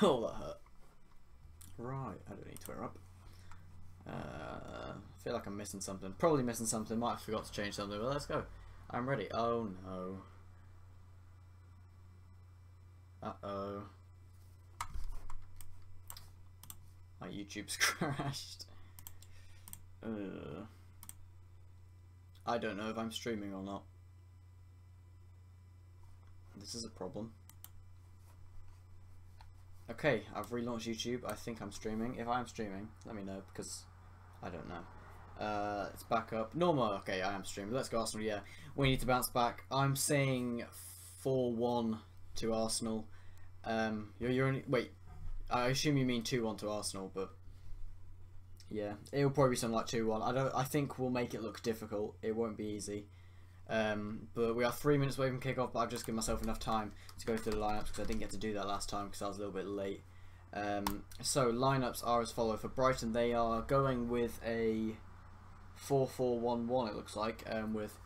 Oh, that hurt. Right, I don't need to wear up. I feel like I'm missing something. Probably missing something. Might have forgot to change something, but let's go. I'm ready. Oh no. Uh-oh. My YouTube's crashed. I don't know if I'm streaming or not. This is a problem. Okay, I've relaunched YouTube. I think I'm streaming. If I'm streaming, let me know, because I don't know. It's back up. Normal. Okay, I am streaming. Let's go Arsenal. Yeah, we need to bounce back. I'm saying 4-1 to Arsenal. You're only wait. I assume you mean 2-1 to Arsenal, but yeah, it'll probably be something like 2-1. I think we'll make it look difficult. It won't be easy. But we are 3 minutes away from kickoff, but I've just given myself enough time to go through the lineups because I didn't get to do that last time because I was a little bit late. So lineups are as follow. For Brighton, they are going with a 4-4-1-1. It looks like, with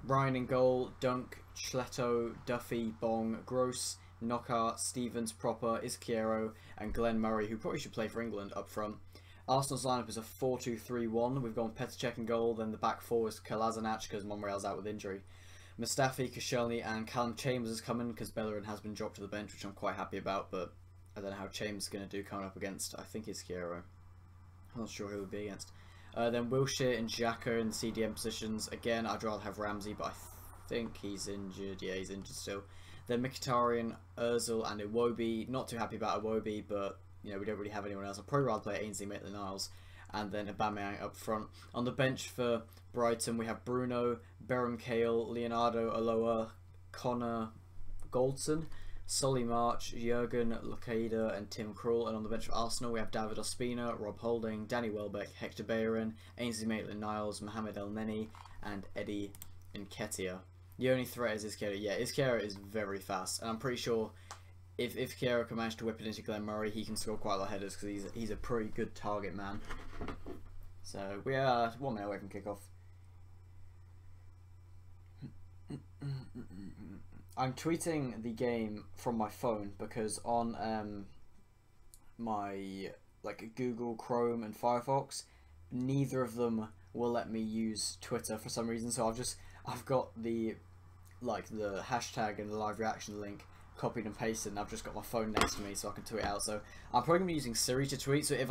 Ryan in goal, Dunk, Schletto, Duffy, Bong, Gross, Knockhart, Stevens, Proper, Izquierdo, and Glenn Murray, who probably should play for England up front. Arsenal's lineup is a 4-2-3-1. We've gone Petr Cech in goal, then the back four is Kolasinac because Monreal's out with injury. Mustafi, Koscielny, and Callum Chambers is coming because Bellerin has been dropped to the bench, which I'm quite happy about, but I don't know how Chambers is going to do coming up against, I think it's Izquierdo. I'm not sure who it would be against. Then Wilshere and Xhaka in the CDM positions. Again, I'd rather have Ramsey, but I think he's injured. Yeah, he's injured still. Then Mkhitaryan, Ozil, and Iwobi. Not too happy about Iwobi, but you know, we don't really have anyone else. I'd probably rather play Ainsley Maitland-Niles and then Aubameyang up front. On the bench for Brighton, we have Bruno, Beram Kale, Leonardo Aloa, Connor Goldson, Solly March, Jurgen Lukeda, and Tim Krul. And on the bench for Arsenal, we have David Ospina, Rob Holding, Danny Welbeck, Hector Bellerin, Ainsley Maitland-Niles, Mohamed El Neni, and Eddie Nketiah. The only threat is Izquierdo. Yeah, Izquierdo is very fast, and I'm pretty sure if Izquierdo can manage to whip it into Glenn Murray, he can score quite a lot of headers because he's a pretty good target man. So we are 1 minute away from kickoff. I'm tweeting the game from my phone because on my Google Chrome and Firefox, neither of them will let me use Twitter for some reason. So I've got the hashtag and the live reaction link copied and pasted, and I've just got my phone next to me so I can tweet out. So I'm probably gonna be using Siri to tweet. So if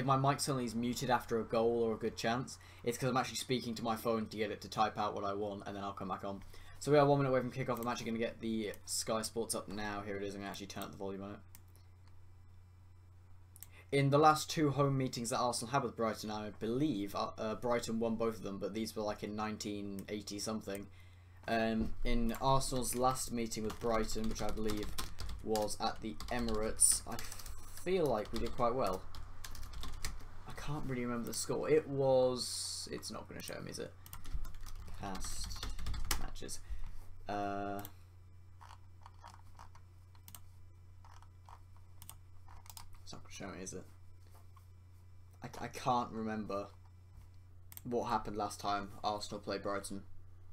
my mic suddenly is muted after a goal or a good chance, it's because I'm actually speaking to my phone to get it to type out what I want, and then I'll come back on. So we are 1 minute away from kickoff. I'm actually gonna get the Sky Sports up now. Here it is. I'm gonna actually turn up the volume on it. In the last 2 home meetings that Arsenal had with Brighton, I believe Brighton won both of them, but these were like in 1980 something. In Arsenal's last meeting with Brighton, which I believe was at the Emirates, I feel like we did quite well. I can't really remember the score. It's not going to show me, is it? Past matches. It's not going to show me, is it? I can't remember what happened last time Arsenal played Brighton.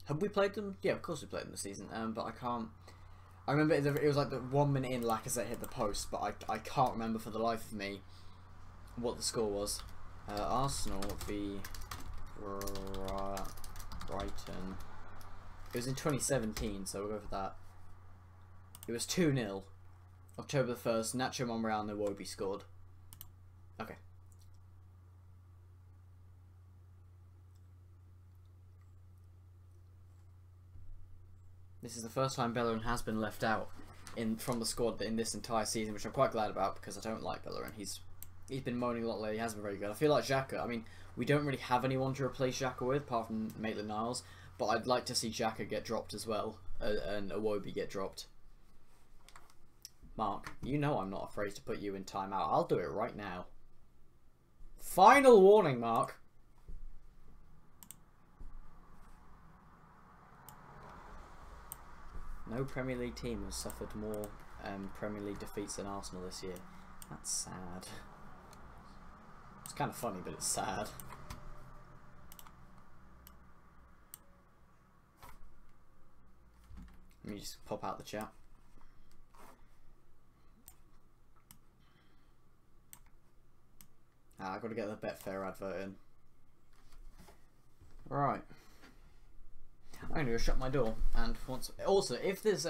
Have we played them? Yeah, of course we played them this season. But I can't. I remember it was like the 1 minute in, Lacazette hit the post, but I can't remember for the life of me what the score was. Arsenal v Brighton. It was in 2017, so we'll go for that. It was 2-0. October the 1st. Nacho Monreal and Iwobi scored. Okay. This is the first time Bellerin has been left out from the squad in this entire season, which I'm quite glad about because I don't like Bellerin. He's been moaning a lot lately. He hasn't been very good. I feel like Xhaka. I mean, we don't really have anyone to replace Xhaka with apart from Maitland-Niles, but I'd like to see Xhaka get dropped as well and Iwobi get dropped. Mark, you know I'm not afraid to put you in timeout. I'll do it right now. Final warning, Mark. No Premier League team has suffered more Premier League defeats than Arsenal this year. That's sad. It's kind of funny, but it's sad. Let me just pop out the chat. Ah, I've got to get the Betfair advert in. Right. I'm going to go shut my door. And also, if there's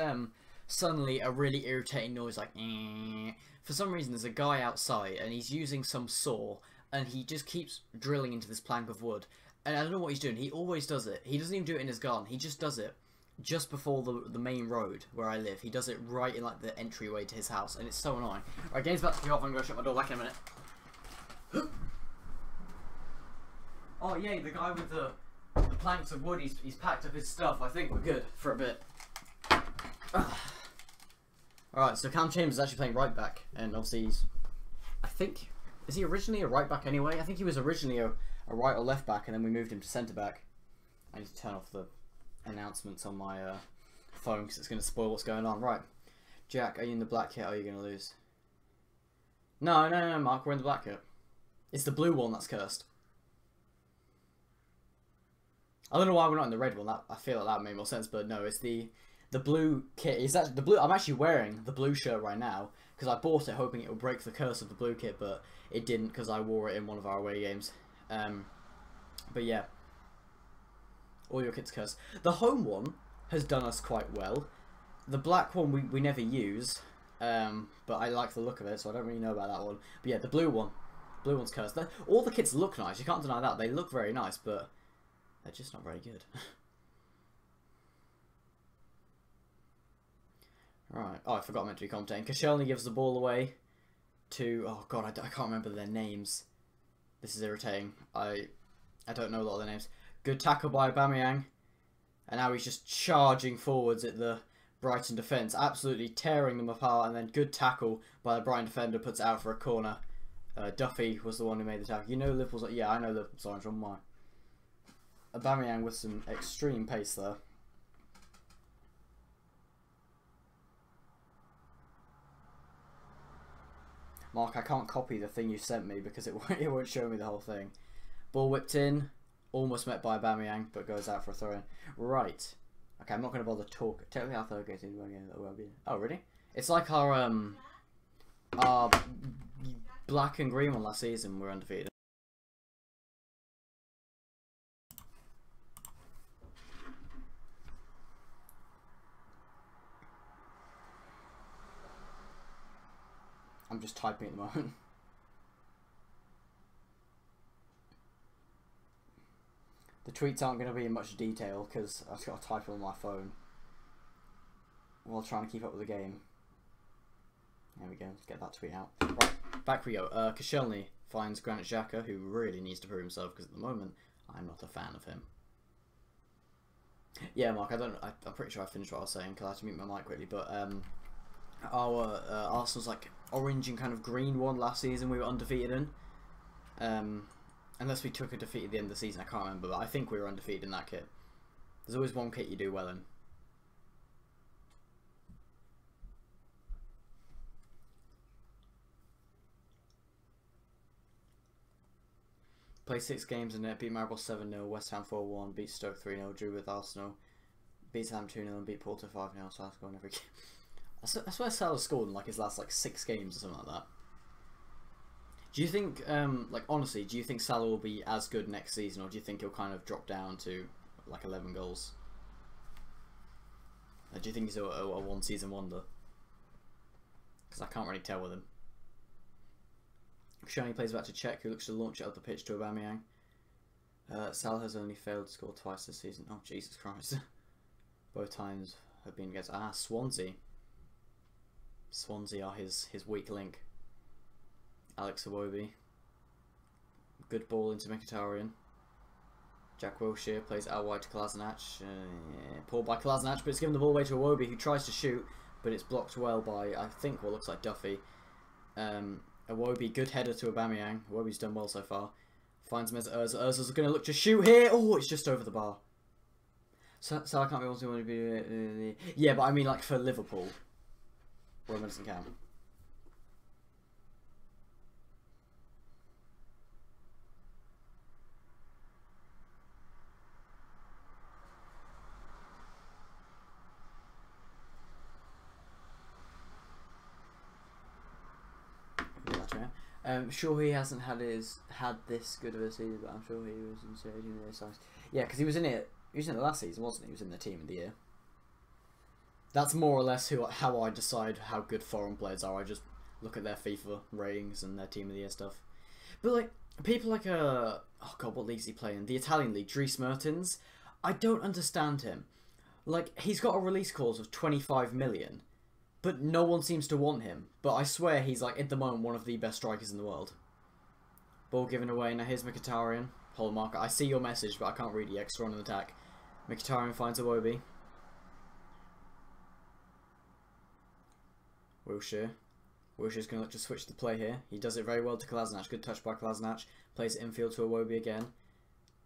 suddenly a really irritating noise like for some reason there's a guy outside and he's using some saw and he just keeps drilling into this plank of wood. And I don't know what he's doing. He always does it. He doesn't even do it in his garden. He just does it just before the main road where I live. He does it right in like the entryway to his house, and it's so annoying. Alright, game's about to kick off. I'm going to shut my door back in a minute. Oh yay, the guy with the planks of wood, he's packed up his stuff. I think we're good for a bit. Alright, so Cam Chambers is actually playing right back, and obviously he's, I think, is he originally a right back anyway? I think he was originally a right or left back, and then we moved him to centre back. I need to turn off the announcements on my phone because it's going to spoil what's going on. Right, Jack, are you in the black kit? Or are you going to lose? No, Mark, we're in the black kit. It's the blue one that's cursed. I don't know why we're not in the red one. I feel like that made more sense, but no, it's the blue kit. Is that the blue? I'm actually wearing the blue shirt right now because I bought it hoping it would break the curse of the blue kit, but it didn't because I wore it in one of our away games. But yeah, all your kits cursed. The home one has done us quite well. The black one we never use, but I like the look of it, so I don't really know about that one. But yeah, the blue one's cursed. All the kits look nice. You can't deny that. They look very nice, but they're just not very good. Right. Oh, I forgot I meant to be commentating. Koscielny gives the ball away to... Oh, God, I can't remember their names. This is irritating. I don't know a lot of their names. Good tackle by Aubameyang. And now he's just charging forwards at the Brighton defence. Absolutely tearing them apart. And then good tackle by the Brighton defender. Puts it out for a corner. Duffy was the one who made the tackle. You know Liverpool's... Yeah, I know Liverpool's orange on mine. Aubameyang with some extreme pace there. Mark, I can't copy the thing you sent me because it won't show me the whole thing. Ball whipped in, almost met by Aubameyang, but goes out for a throw-in. Right. Okay, I'm not going to bother talking. Technically, I thought I was going. Oh, really? It's like our black and green one last season. We're undefeated. I'm just typing at the moment. The tweets aren't going to be in much detail because I've got to type on my phone while trying to keep up with the game. There we go, let's get that tweet out. Right, back we go. Koscielny finds Granit Xhaka, who really needs to prove himself because at the moment I'm not a fan of him. Yeah, Mark, I'm pretty sure I finished what I was saying because I had to mute my mic quickly, but our Arsenal's like orange and kind of green one last season we were undefeated in. Unless we took a defeat at the end of the season, I can't remember, but I think we were undefeated in that kit. There's always one kit you do well in. Played 6 games in it, beat Maribor 7-0, West Ham 4-1, beat Stoke 3-0, drew with Arsenal, beat Ham 2-0 and beat Porto 5-0, so I scored in every game. I swear Salah scored in like his last like 6 games or something like that. Do you think, like honestly, do you think Salah will be as good next season, or do you think he'll kind of drop down to like 11 goals? Or do you think he's a one-season wonder? Because I can't really tell with him. Koscielny plays back to Czech, who looks to launch it up the pitch to Aubameyang. Salah has only failed to score twice this season. Oh, Jesus Christ. Both times have been against... Swansea. Swansea are his weak link. Alex Iwobi. Good ball into Mkhitaryan. Jack Wilshere plays out wide to Kolasinac. Pulled by Kolasinac, but it's given the ball away to Iwobi, who tries to shoot, but it's blocked well by, I think, what looks like Duffy. Iwobi, good header to Aubameyang. Iwobi's done well so far. Finds Mesut Ozil. Ozil's going to look to shoot here. Oh, it's just over the bar. So I can't be able to be... Yeah, but I mean, like, for Liverpool. Roman doesn't count. Sure, he hasn't had this good of a season, but I'm sure he was in team of the year. Yeah, because he was in it. He was in the last season, wasn't he? He was in the team of the year. That's more or less how I decide how good foreign players are. I just look at their FIFA ratings and their team of the year stuff. But like people like oh god, what league's he playing? The Italian league, Dries Mertens. I don't understand him. Like he's got a release clause of 25 million. But no one seems to want him. But I swear he's, like, at the moment, one of the best strikers in the world. Ball given away. Now here's Mkhitaryan. Hold marker. I see your message, but I can't read it. Extra on an attack. Mkhitaryan finds Iwobi. Wilshere. Wilshere's going to look to switch the play here. He does it very well to Kolasinac. Good touch by Kolasinac. Plays it infield to Iwobi again.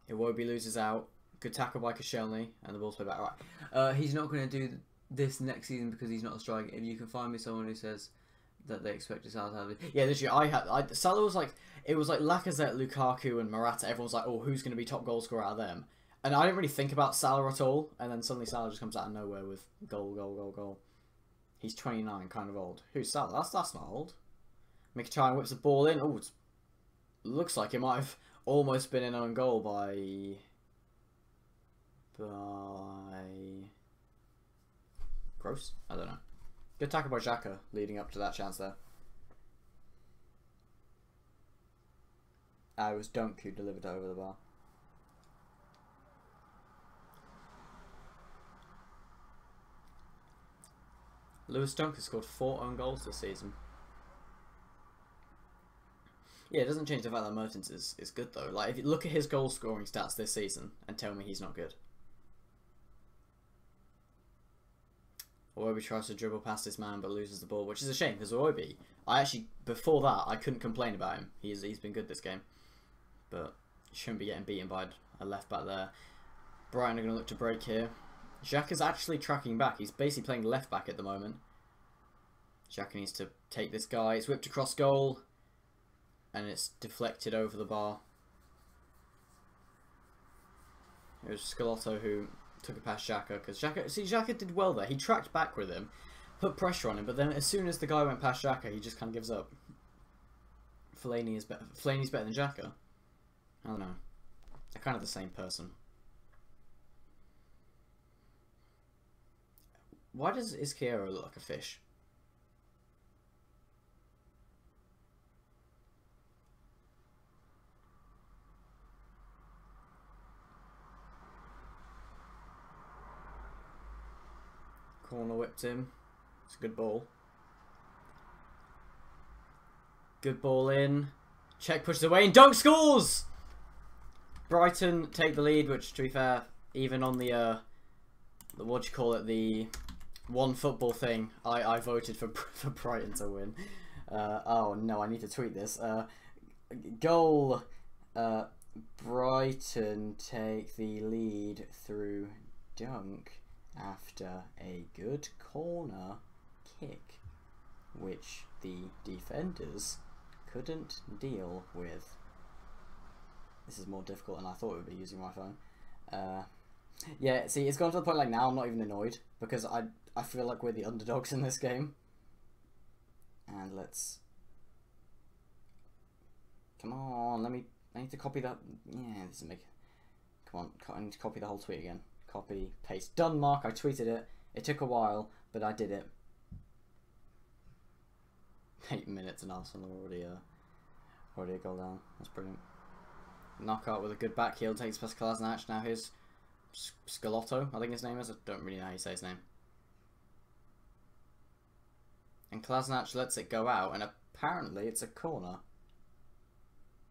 Iwobi loses out. Good tackle by Koscielny. And the ball's played back. Alright. He's not going to do this next season because he's not a striker. If you can find me someone who says that they expect Salah to have it. Yeah, this year Salah was like, it was like Lacazette, Lukaku and Morata. Everyone's like, oh, who's going to be top goal scorer out of them? And I didn't really think about Salah at all. And then suddenly Salah just comes out of nowhere with goal. He's 29, kind of old. Who's Salah? That's not old. Mkhitaryan whips the ball in. Oh, it looks like it might have almost been an own goal by Gross? I don't know. Good tackle by Xhaka leading up to that chance there. It was Dunk who delivered it over the bar. Lewis Dunk has scored 4 own goals this season. Yeah, it doesn't change the fact that Mertens is good though. Like, if you look at his goal scoring stats this season and tell me he's not good. Iwobi tries to dribble past this man but loses the ball, which is a shame because Iwobi, before that, I couldn't complain about him. He's been good this game. But shouldn't be getting beaten by a left back there. Brighton are going to look to break here. Xhaka is actually tracking back. He's basically playing left back at the moment. Xhaka needs to take this guy. It's whipped across goal. And it's deflected over the bar. It was Scalotto who took it past Xhaka, because Xhaka did well there. He tracked back with him, put pressure on him, but then as soon as the guy went past Xhaka, he just kind of gives up. Fellaini's better than Xhaka. I don't know. They're kind of the same person. Why does Izquierdo look like a fish? Corner whipped him. It's a good ball. Good ball in. Czech pushes away and Dunk scores! Brighton take the lead, which, to be fair, even on the what do you call it, the one football thing, I voted for Brighton to win. Oh no, I need to tweet this. Goal. Brighton take the lead through Dunk after a good corner kick, which the defenders couldn't deal with. This is more difficult than I thought it would be using my phone. Yeah, see, it's gone to the point like now I'm not even annoyed because I feel like we're the underdogs in this game. And let's... Come on, I need to copy that. Yeah, this is big. Come on, I need to copy the whole tweet again. Copy, paste. Done, Mark. I tweeted it. It took a while, but I did it. 8 minutes and Arsenal already a goal down. That's brilliant. Knockout with a good back heel. Takes past Kolasinac. Now here's Scalotto, I think his name is. I don't really know how you say his name. And Kolasinac lets it go out, and apparently it's a corner.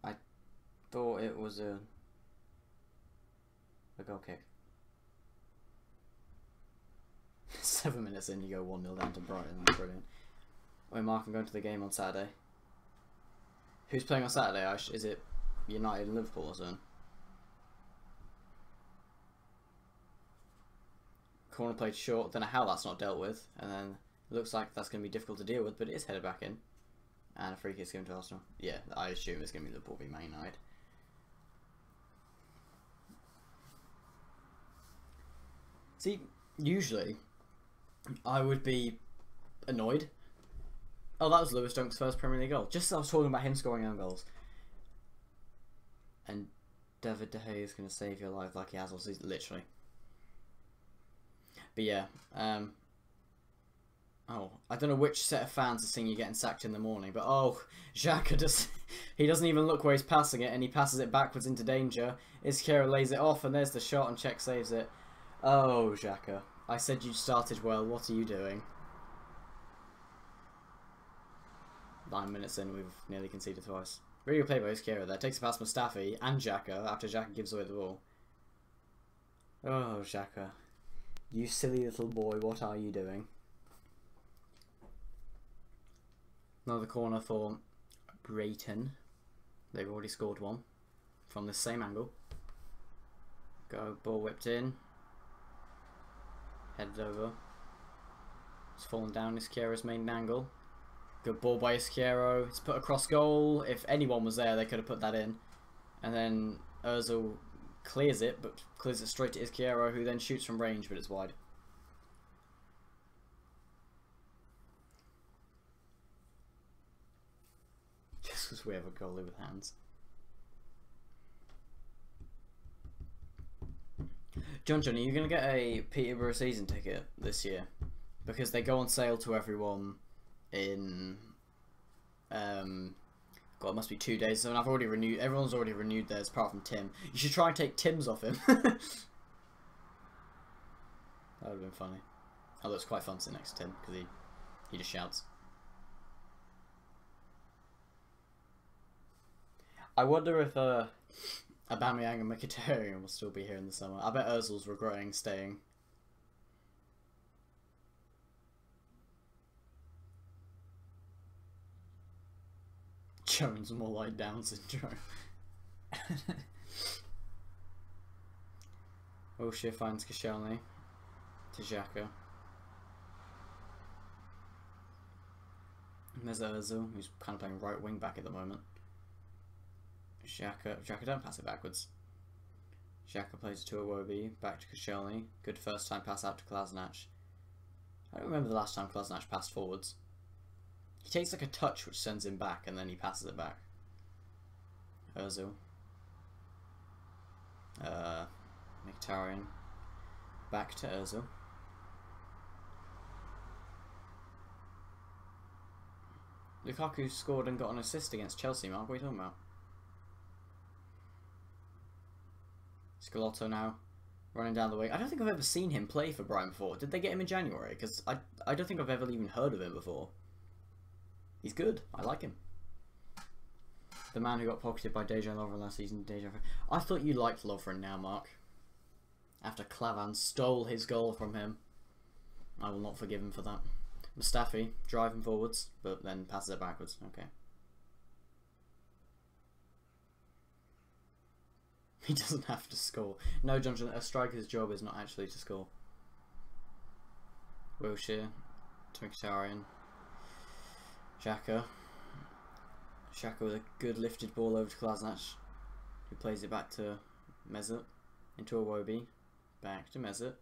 I thought it was a goal kick. 7 minutes in, you go 1-0 down to Brighton. That's brilliant. Wait, Mark, I'm going to the game on Saturday. Who's playing on Saturday? Is it United and Liverpool or something? Corner played short. Don't know how that's not dealt with. And then it looks like that's going to be difficult to deal with, but it is headed back in. And a free kick's given to Arsenal. Yeah, I assume it's going to be Liverpool v Man United. See, usually I would be annoyed Oh, that was Lewis Dunk's first Premier League goal. Just as I was talking about him scoring own goals. And David De Gea is going to save your life like he has all season, literally. But yeah, oh, I don't know which set of fans are saying you're getting sacked in the morning, but oh, Xhaka he doesn't even look where he's passing it, and he passes it backwards into danger. Izquierdo lays it off, and there's the shot, and Czech saves it. Oh, Xhaka, I said you started well, what are you doing? 9 minutes in, we've nearly conceded twice. Really good play by Izquierdo there. Takes it past Mustafi and Xhaka after Xhaka gives away the ball. Oh, Xhaka. You silly little boy, what are you doing? Another corner for Brighton. They've already scored one from the same angle. Go, ball whipped in. Headed over. It's fallen down Izquierdo's main angle. Good ball by Izquierdo. It's put across goal. If anyone was there, they could have put that in. And then Ozil clears it, but clears it straight to Izquierdo, who then shoots from range, but it's wide. Just because we have a goalie with hands. John, are you going to get a Peterborough season ticket this year? Because they go on sale to everyone in God, it must be 2 days. So I've already renewed. Everyone's already renewed theirs apart from Tim. You should try and take Tim's off him. That would have been funny. Although it's quite fun to sit next to Tim because he just shouts. I wonder if Aubameyang and Mkhitaryan will still be here in the summer. I bet Ozil's regretting staying. Jones more like Down syndrome. Wilshere finds Koscielny to Xhaka. There's Ozil, who's kind of playing right wing back at the moment. Xhaka don't pass it backwards. Xhaka plays it to Iwobi, back to Koscielny. Good first time pass out to Kolasinac. I don't remember the last time Kolasinac passed forwards. He takes like a touch which sends him back and then he passes it back. Ozil. Mkhitaryan. Back to Ozil. Lukaku scored and got an assist against Chelsea, Mark. What are you talking about? Scalotto now running down the wing. I don't think I've ever seen him play for Brighton before. Did they get him in January? Because I don't think I've ever even heard of him before. He's good. I like him. The man who got pocketed by Dejan Lovren last season. I thought you liked Lovren now, Mark. After Klavan stole his goal from him. I will not forgive him for that. Mustafi driving forwards, but then passes it backwards. Okay. He doesn't have to score. No, Johnson, a striker's job is not actually to score. Wilshere to Mkhitaryan. Xhaka with a good lifted ball over to Kolasinac, who plays it back to Mesut, into Iwobi, back to Mesut,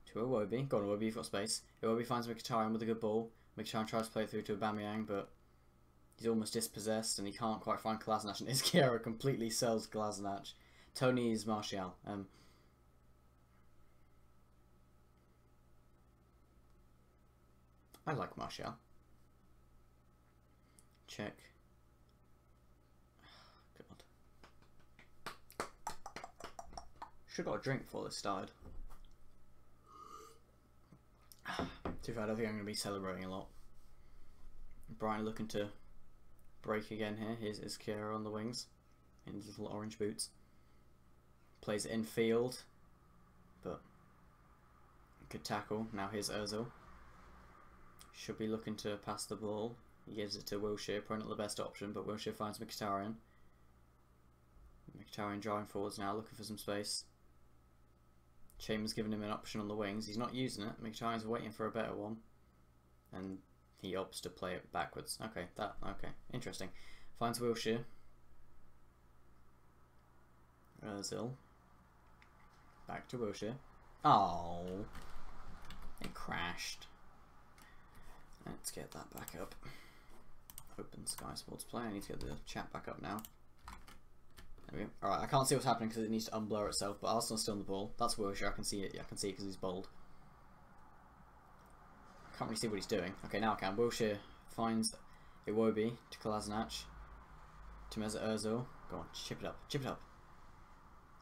to Iwobi. Go on, Iwobi, you've got space. Iwobi finds Mkhitaryan with a good ball. Mkhitaryan tries to play it through to Aubameyang, but he's almost dispossessed and he can't quite find Kolasinac, and Izquierdo completely sells Kolasinac. Tony is Martial. I like Martial. Check. God. Should have got a drink before this started. To be fair, I don't think I'm going to be celebrating a lot. Brighton looking to break again here. Here's Izquierdo on the wings in his little orange boots. Plays it in field, but good tackle. Now here's Ozil. Should be looking to pass the ball. He gives it to Wilshere, probably not the best option, but Wilshere finds Mkhitaryan. Mkhitaryan driving forwards now, looking for some space. Chambers giving him an option on the wings. He's not using it. Mkhitaryan's waiting for a better one. And he opts to play it backwards. Okay, interesting. Finds Wilshere. Ozil. Back to Wilshere. Oh, it crashed. Let's get that back up. Sky Sports Play. I need to get the chat back up now. There we go. Alright, I can't see what's happening because it needs to unblur itself, but Arsenal's still on the ball. That's Wilshere, I can see it. Yeah, I can see it because he's bold. I can't really see what he's doing. Okay, now I can. Wilshere finds Iwobi to Kolasinac. To Mesut Ozil. Go on, chip it up. Chip it up.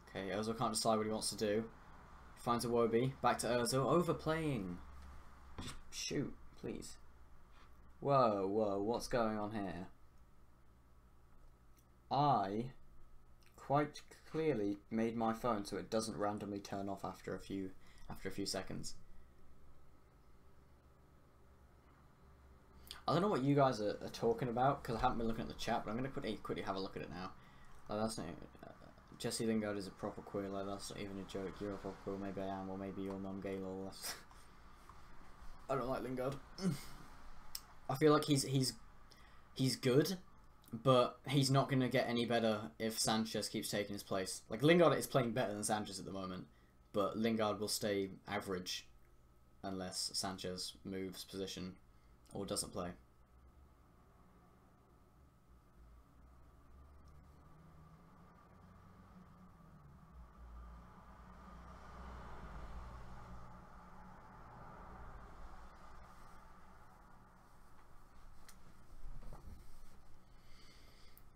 Okay, Ozil can't decide what he wants to do. Finds Iwobi. Back to Ozil. Overplaying. Just shoot, please. Whoa, whoa, what's going on here? I quite clearly made my phone so it doesn't randomly turn off after a few seconds. I don't know what you guys are talking about because I haven't been looking at the chat, but I'm going to quickly have a look at it now. Like, that's not Jesse Lingard is a proper queer. Like, that's not even a joke. You're a proper queer. Maybe I am, or maybe your mum gay lol. I don't like Lingard. I feel like he's good, but he's not going to get any better if Sanchez keeps taking his place. Like, Lingard is playing better than Sanchez at the moment, but Lingard will stay average unless Sanchez moves position or doesn't play.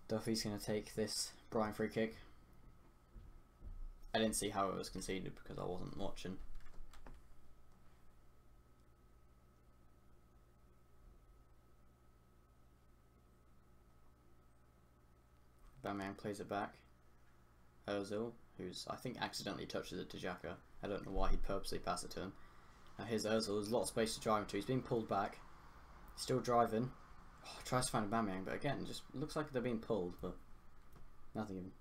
Duffy's going to take this Brighton free kick. I didn't see how it was conceded because I wasn't watching. Aubameyang plays it back. Ozil, who's I think accidentally touches it to Xhaka. I don't know why he'd purposely pass it to him. Now here's Ozil, there's a lot of space to drive into. He's being pulled back. Still driving. Oh, tries to find Aubameyang, but again, just looks like they're being pulled, but nothing even.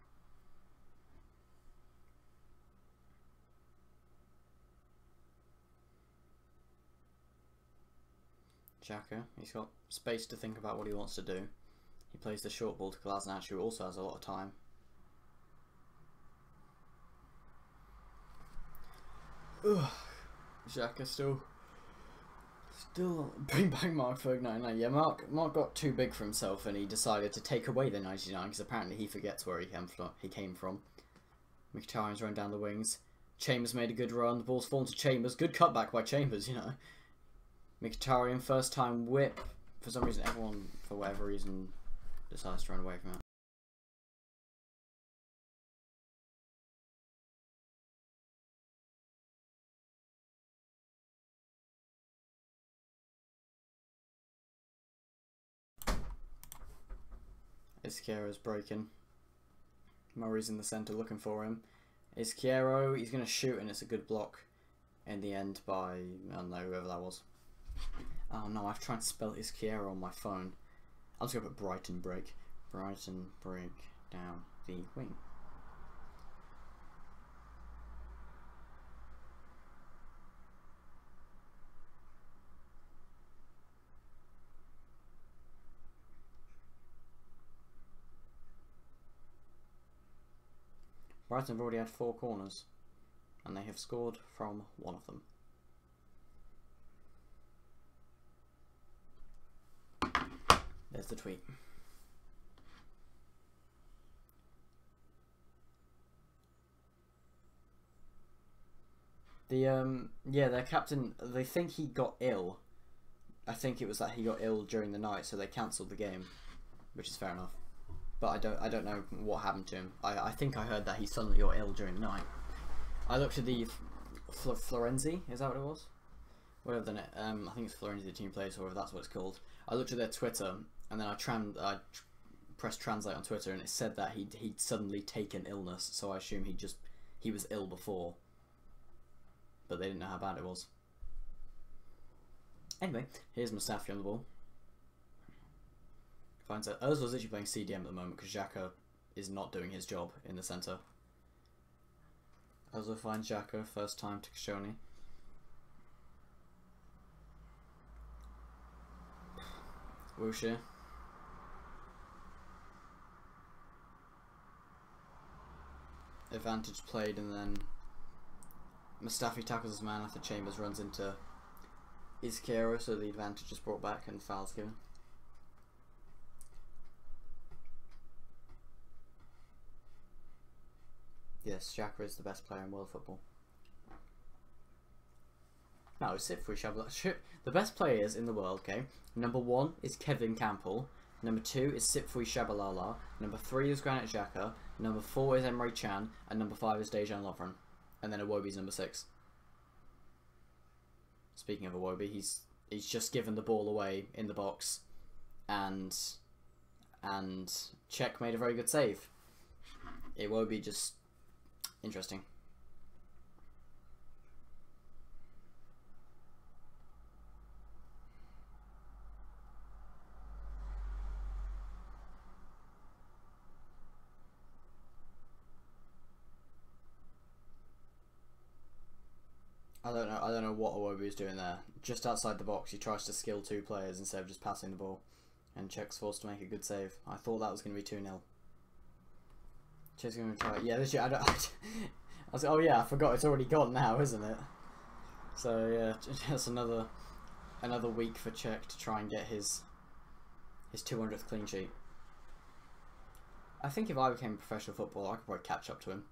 Xhaka, he's got space to think about what he wants to do. He plays the short ball to Kolasinac, who also has a lot of time. Ugh. Xhaka still bring back Mark for 99. Yeah, Mark got too big for himself and he decided to take away the 99 because apparently he forgets where he came from. Mkhitaryan's run down the wings. Chambers made a good run. The ball's fallen to Chambers. Good cutback by Chambers, you know. Mkhitaryan, first time whip. For some reason, everyone, for whatever reason, decides to run away from it. Izquierdo's breaking. Murray's in the centre looking for him. Izquierdo, he's going to shoot and it's a good block in the end by, I don't know, whoever that was. Oh no, I've tried to spell Izquierdo on my phone. I'll just go put Brighton break. Brighton break down the wing. Brighton have already had 4 corners, and they have scored from one of them. There's the tweet. Yeah, their captain, they think he got ill. I think it was that he got ill during the night, so they cancelled the game, which is fair enough. But I don't know what happened to him. I think I heard that he suddenly got ill during the night. I looked at the Florenzi, is that what it was? Whatever the I think it's Florenzi the team plays, or whatever that's what it's called. I looked at their Twitter, and then I pressed translate on Twitter, and it said that he'd suddenly taken illness. So I assume he was ill before, but they didn't know how bad it was. Anyway, here's Mustafi on the ball. Finds out Ozil's actually playing CDM at the moment because Xhaka is not doing his job in the centre. Ozil finds Xhaka, first time to Koscielny. Wilshere. Advantage played, and then Mustafi tackles his man after Chambers runs into Izquierdo, so the advantage is brought back and foul's given. assists. Xhaka is the best player in world football. No, Sipfui Shabalala. The best players in the world, okay? Number 1 is Kevin Campbell. Number 2 is Sipfui Shabalala. Number 3 is Granit Xhaka. Number 4 is Emre Can. And number 5 is Dejan Lovren. And then Iwobi's number 6. Speaking of Iwobi, he's just given the ball away in the box. And Czech made a very good save. Iwobi just... interesting. I don't know what Iwobi is doing there. Just outside the box, he tries to skill 2 players instead of just passing the ball. And Czech's forced to make a good save. I thought that was going to be 2-0. Czech's going to try... Yeah, this year, I was, oh yeah, I forgot it's already gone now, isn't it? So yeah, just another week for Czech to try and get his 200th clean sheet. I think if I became a professional footballer, I could probably catch up to him.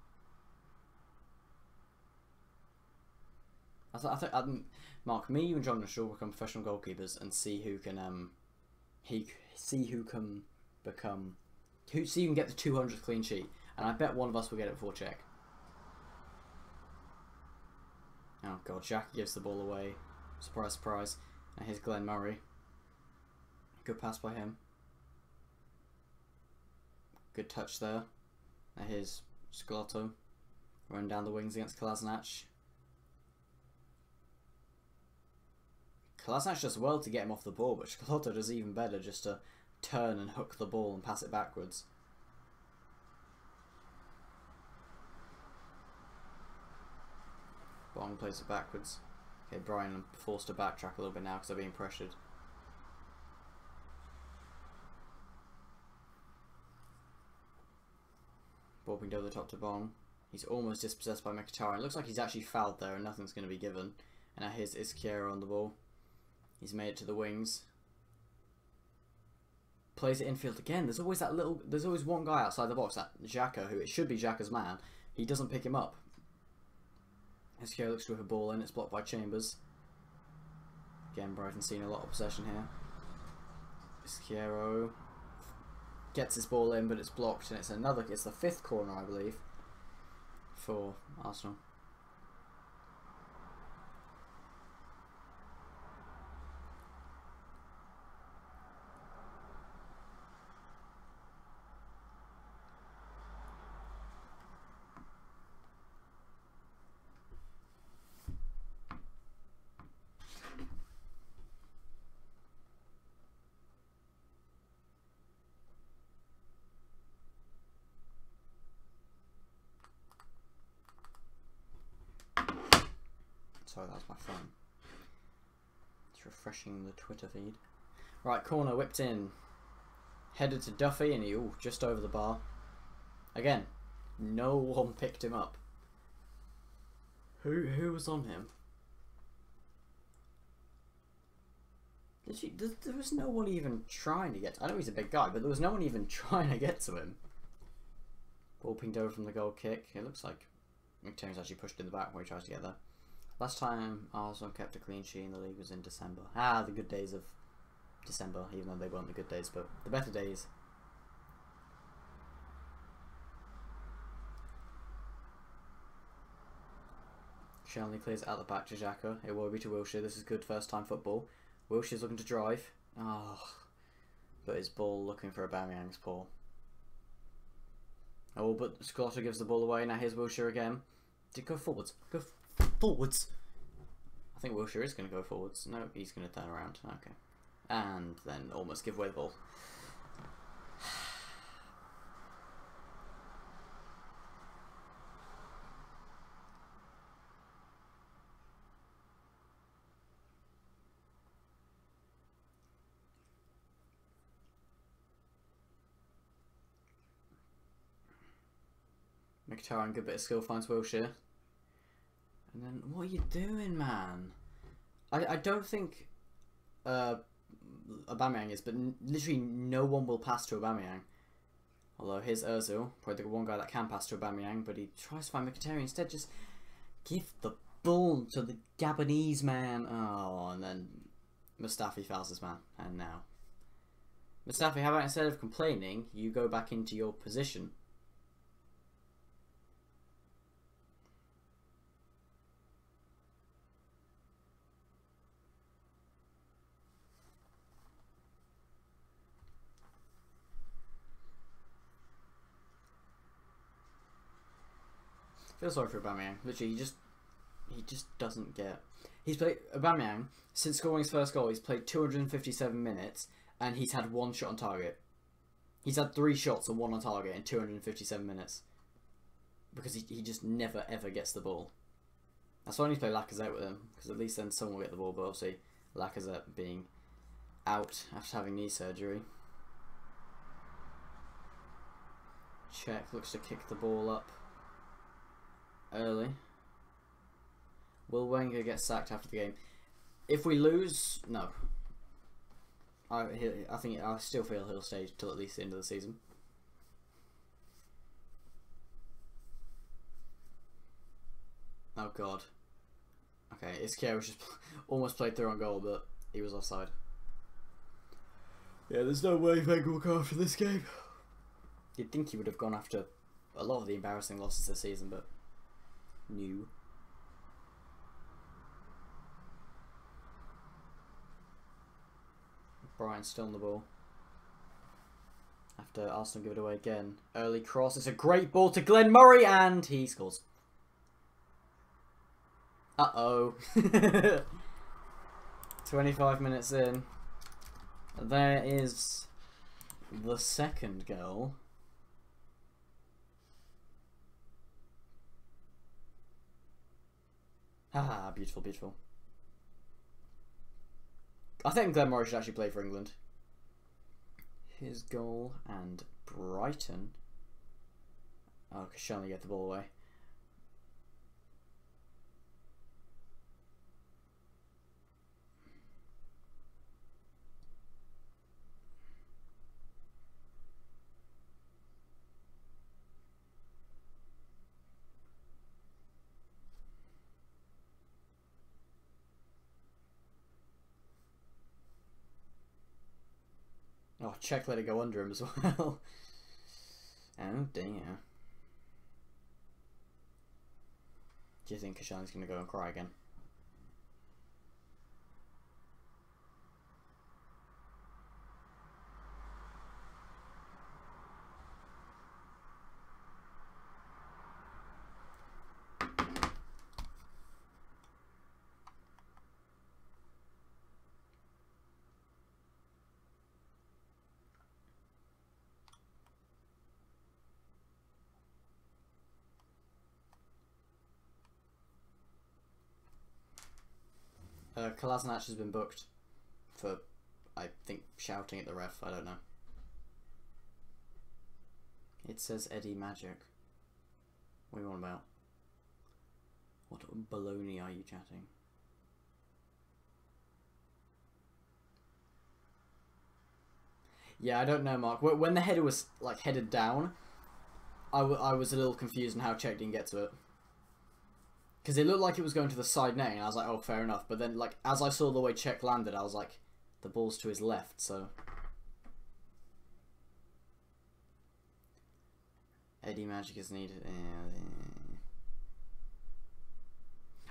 I think Mark, me, you, and John should all become professional goalkeepers and see who can see who can get the 200th clean sheet, and I bet one of us will get it before Czech. Oh god, Jack gives the ball away. Surprise, surprise. And here's Glenn Murray. Good pass by him. Good touch there. And here's Scalotto running down the wings against Kolasinac. Kolasinac does well to get him off the ball, but Scalotto does even better just to turn and hook the ball and pass it backwards. Bong plays it backwards. Okay, Brighton forced to backtrack a little bit now because they're being pressured. Ball pinged over the top to Bong. He's almost dispossessed by Mkhitaryan. It looks like he's actually fouled there and nothing's going to be given. And now here's Izquierdo on the ball. He's made it to the wings. Plays it infield again. There's always one guy outside the box, that Xhaka, who it should be Xhaka's man. He doesn't pick him up. Izquierdo looks to have a ball in. It's blocked by Chambers. Again, Brighton seeing a lot of possession here. Izquierdo gets his ball in, but it's blocked, and it's the 5th corner, I believe, for Arsenal. Sorry, that was my phone. It's refreshing the Twitter feed. Right, corner whipped in. Headed to Duffy and he, just over the bar. Again, no one picked him up. Who was on him? There was no one even trying to get... I know he's a big guy, but there was no one even trying to get to him. Ball pinged over from the goal kick. It looks like McTominay's actually pushed in the back where he tries to get there. Last time Arsenal kept a clean sheet in the league was in December. Ah, the good days of December, even though they weren't the good days, but the better days. Shelney clears out the back to Xhaka. It will be to Wilshere. This is good first time football. Wilshere's looking to drive. Oh, but his ball looking for Aubameyang's paw. Oh, but Scalotto gives the ball away. Now here's Wilshere again. Go forwards. Go forwards. I think Wilshere is going to go forwards. No, he's going to turn around. Okay. And then almost give away the ball. Mkhitaryan, good bit of skill, finds Wilshere. And then, what are you doing, man? I don't think Aubameyang is, but literally no one will pass to Aubameyang. Although here's Ozil, probably the one guy that can pass to Aubameyang, but he tries to find Mkhitaryan instead. Just give the ball to the Gabonese man. Oh, and then Mustafi fouls his man. And now, Mustafi, how about instead of complaining, you go back into your position? Feel sorry for Aubameyang. Literally, he just doesn't get. He's played Aubameyang since scoring his first goal. He's played 257 minutes and he's had 1 shot on target. He's had 3 shots and 1 on target in 257 minutes because he just never ever gets the ball. That's why I need to play Lacazette with him, because at least then someone will get the ball. But obviously, Lacazette being out after having knee surgery. Czech looks to kick the ball up early. Will Wenger get sacked after the game? If we lose, no. I still feel he'll stay till at least the end of the season. Oh god. Okay, Iskia was just almost played through on goal, but he was offside. Yeah, there's no way Wenger will go after this game. You'd think he would have gone after a lot of the embarrassing losses this season, but new. Brighton still on the ball. After Arsenal give it away again. Early cross. It's a great ball to Glenn Murray and he scores. Uh-oh. 25 minutes in. There is the second goal. Ah, beautiful, beautiful. I think Glenn Murray should actually play for England. His goal and Brighton. Oh, Koscielny get the ball away. Oh, Czech let it go under him as well. Oh dear. Do you think Koscielny's going to go and cry again? Kolasinac has been booked for, I think, shouting at the ref. I don't know. It says Eddie Magic. What are you on about? What baloney are you chatting? Yeah, I don't know, Mark. When the header was like headed down, I was a little confused on how Czech didn't get to it. Because it looked like it was going to the side net, and I was like, oh, fair enough. But then, like, as I saw the way Czech landed, I was like, the ball's to his left, so... Eddie Magic is needed.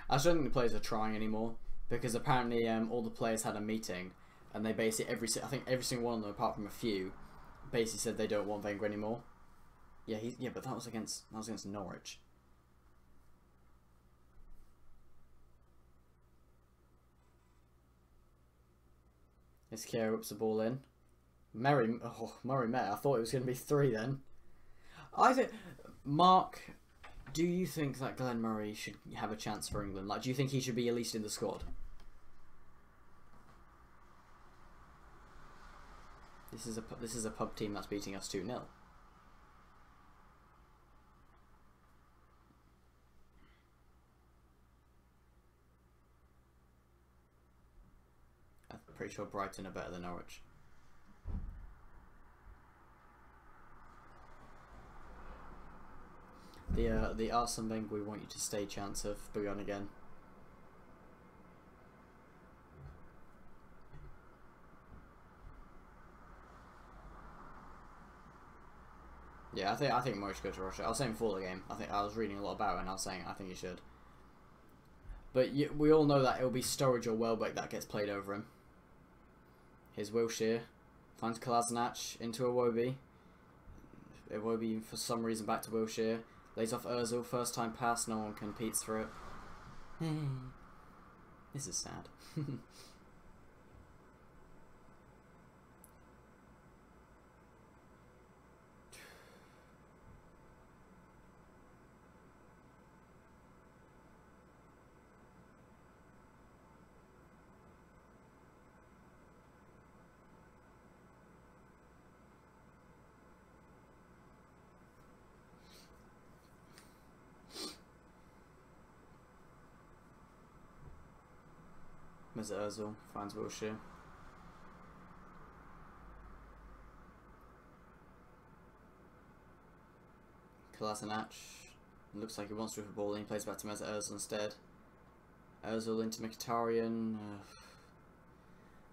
I just don't think the players are trying anymore, because apparently all the players had a meeting, and they basically, I think every single one of them, apart from a few, basically said they don't want Wenger anymore. Yeah, but that was against Norwich. Iskia whips the ball in. Murray met. I thought it was going to be 3 then. I think, Mark, do you think that Glenn Murray should have a chance for England? Like, do you think he should be at least in the squad? This is a pub team that's beating us 2-0. Pretty sure Brighton are better than Norwich. The Arsene Wenger we want you to stay chance of begun again. Yeah, I think Mo should go to Russia. I was saying before the game. I was reading a lot about it, and I was saying I think he should. But we all know that it'll be Sturridge or Welbeck that gets played over him. Here's Wilshere, finds Kolasinac into Iwobi. Iwobi for some reason back to Wilshere. Lays off Ozil, first time pass, no one competes for it. This is sad. Mesut Ozil finds Wilshere. Kolasinac looks like he wants to whip a ball and he plays back to Mesut Ozil instead. Ozil into Mkhitaryan.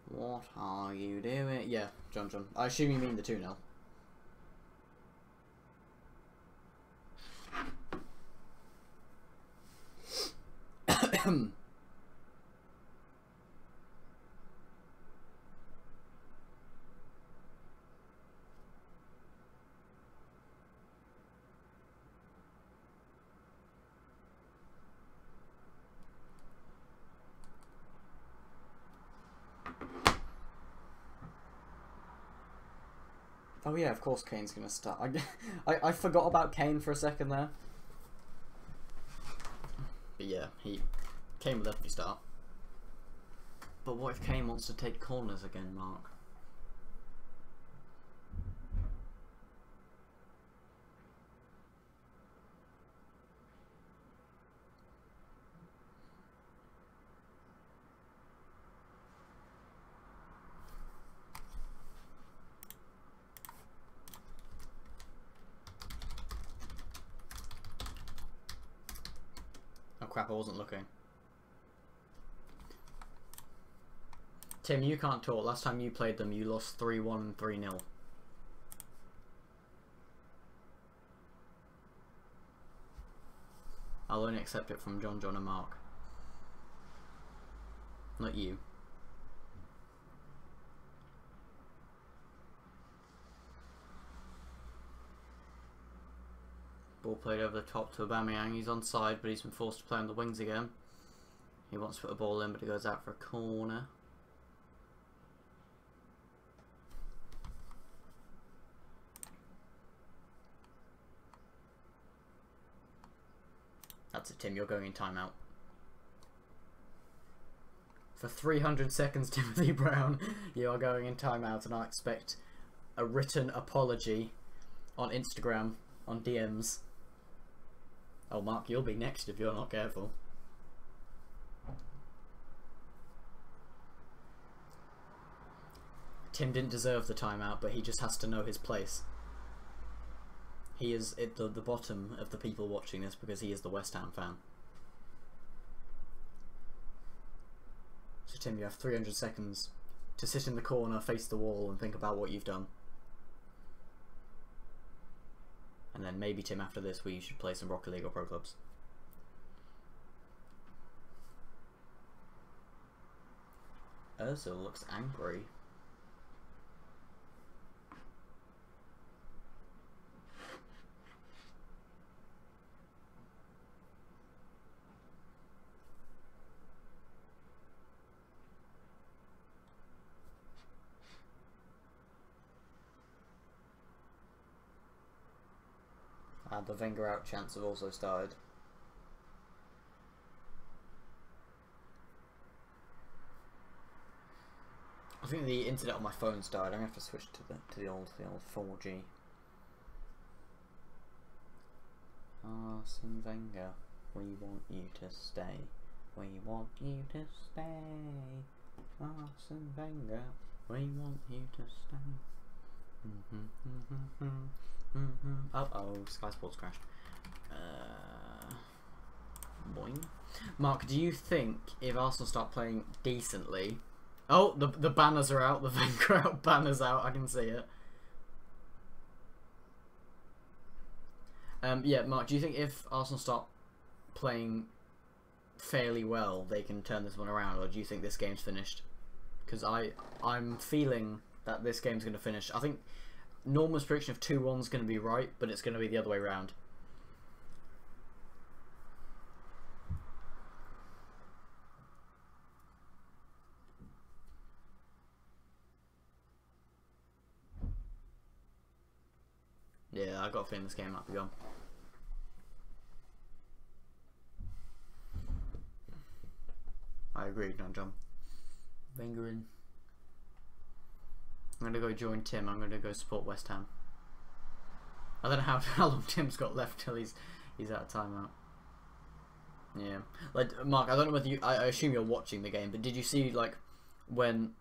What are you doing? Yeah, John. I assume you mean the 2-0. Oh yeah, of course Kane's gonna start. I forgot about Kane for a second there. But yeah, Kane will definitely start. But what if Kane wants to take corners again, Mark? Crap, I wasn't looking. Tim, you can't talk. Last time you played them, you lost 3-1 and 3-0. I'll only accept it from John and Mark. Not you. Ball played over the top to Aubameyang. He's onside, but he's been forced to play on the wings again. He wants to put a ball in, but it goes out for a corner. That's it, Tim. You're going in timeout. For 300 seconds, Timothy Brown, you are going in timeout, and I expect a written apology on Instagram, on DMs. Oh, Mark, you'll be next if you're not careful. Tim didn't deserve the timeout, but he just has to know his place. He is at the bottom of the people watching this because he is the West Ham fan. So Tim, you have 300 seconds to sit in the corner, face the wall, and think about what you've done. And then maybe, Tim, after this, we should play some Rocket League or Pro Clubs. Ozil looks angry. The Wenger out chants have also started. I think the internet on my phone's died. I'm gonna have to switch to the old 4G. Arsene Wenger, we want you to stay. We want you to stay. Arsene Wenger, we want you to stay. Oh, Sky Sports crashed. Boing. Mark, do you think if Arsenal start playing decently... Oh, the banners are out. The Wenger out banners out. I can see it. Yeah, Mark, do you think if Arsenal start playing fairly well, they can turn this one around, or do you think this game's finished? Because I'm feeling that this game's going to finish. I think Norman's prediction of 2-1 is going to be right, but it's going to be the other way around. Yeah, I got a feeling this game might be gone. I agree, don't jump. Wenger in. I'm gonna go join Tim. I'm gonna go support West Ham. I don't know how long Tim's got left till he's out of timeout. Yeah, like Mark, I don't know whether you. I assume you're watching the game, but did you see like when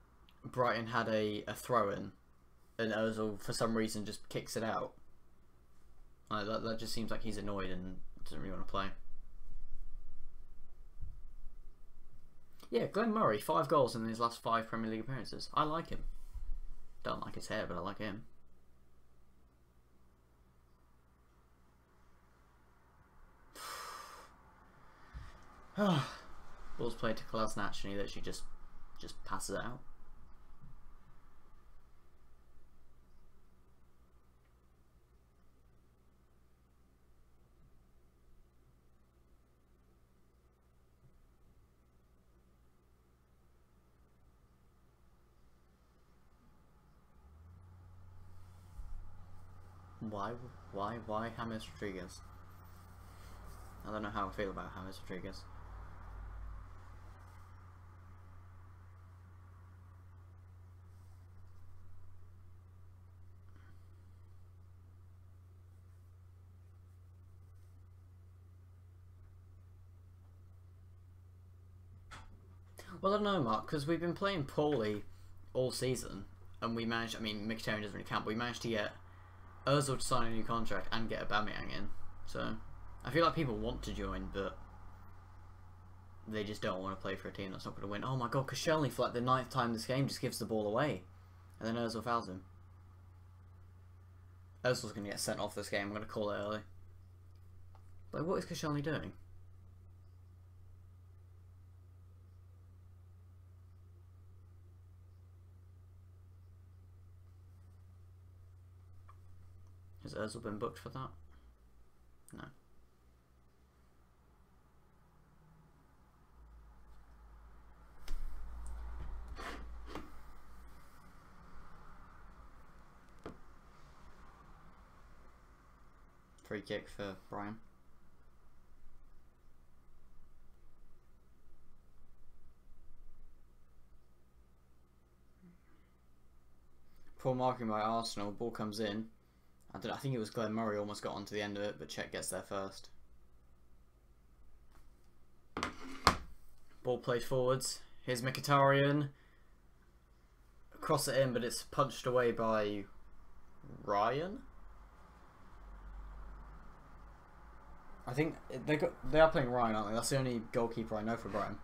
Brighton had a throw-in and Ozil for some reason just kicks it out? That just seems like he's annoyed and doesn't really want to play. Yeah, Glenn Murray, 5 goals in his last 5 Premier League appearances. I like him. Don't like his hair, but I like him. Ball's played to Kolasinac and he literally just passes it out. Why James Rodriguez? I don't know how I feel about James Rodriguez. Well, I don't know, Mark, because we've been playing poorly all season, and we managed. I mean, Mkhitaryan doesn't really count, but we managed to get Ozil to sign a new contract and get Aubameyang in. So I feel like people want to join, but they just don't want to play for a team that's not going to win. Oh my god, Koscielny for like the 9th time this game just gives the ball away, and then Ozil fouls him. Ozil's going to get sent off this game. I'm going to call it early. Like, what is Koscielny doing? Has Ozil been booked for that? No. Free kick for Brian. Poor marking by Arsenal. Ball comes in. I think it was Glenn Murray almost got onto the end of it, but Czech gets there first. Ball played forwards. Here's Mkhitaryan. Cross it in, but it's punched away by Ryan. I think they are playing Ryan, aren't they? That's the only goalkeeper I know for Brighton.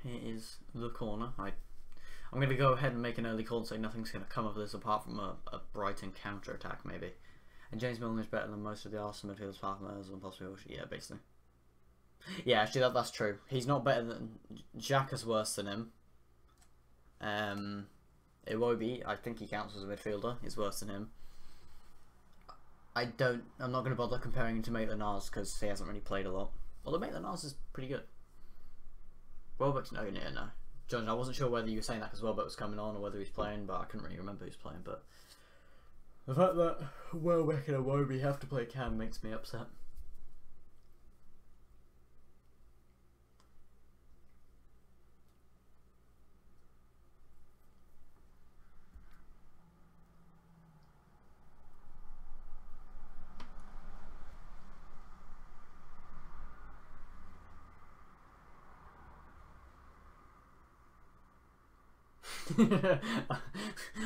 Here is the corner. I'm going to go ahead and make an early call and say nothing's going to come of this apart from a Brighton counter-attack, maybe. And James Milner is better than most of the Arsenal midfielders, apart from Ozil and possibly Wilshere. Yeah, basically. Yeah, actually, that's true. He's not better than... Xhaka's worse than him. Iwobi, I think he counts as a midfielder, is worse than him. I'm not going to bother comparing him to Maitland-Niles because he hasn't really played a lot. Although Maitland-Niles is pretty good. Welbeck's no. John, I wasn't sure whether you were saying that because Welbeck was coming on or whether he's playing, but I couldn't really remember who's playing. But the fact that Welbeck and Iwobi have to play Cam makes me upset.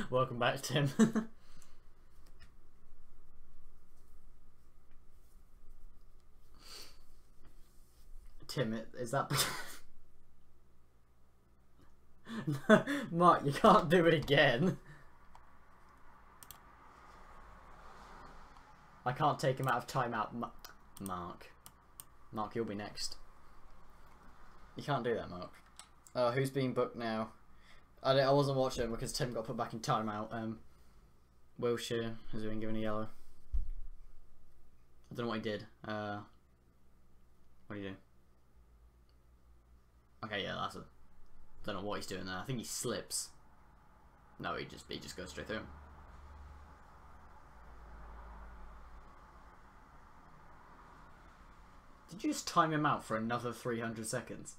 Welcome back, Tim. Tim, is that... Mark, you can't do it again. I can't take him out of timeout. Mark, you'll be next. You can't do that, Mark. Who's being booked now? I wasn't watching because Tim got put back in timeout. Wilshire has been given a yellow. I don't know what he did. What do you do? Okay, yeah, that's it. Don't know what he's doing there. I think he slips. No, he just goes straight through him. Did you just time him out for another 300 seconds?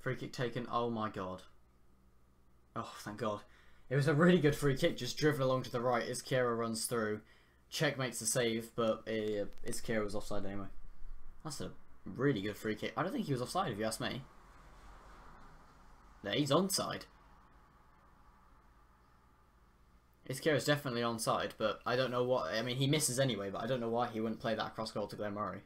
Free kick taken. Oh my god. Oh, thank god. It was a really good free kick, just driven along to the right. Izquierdo runs through. Czech makes the save, but Izquierdo was offside anyway. That's a really good free kick. I don't think he was offside if you ask me. No, he's onside. Izquierdo's definitely onside, but I don't know what... I mean, he misses anyway, but I don't know why he wouldn't play that cross goal to Glenn Murray.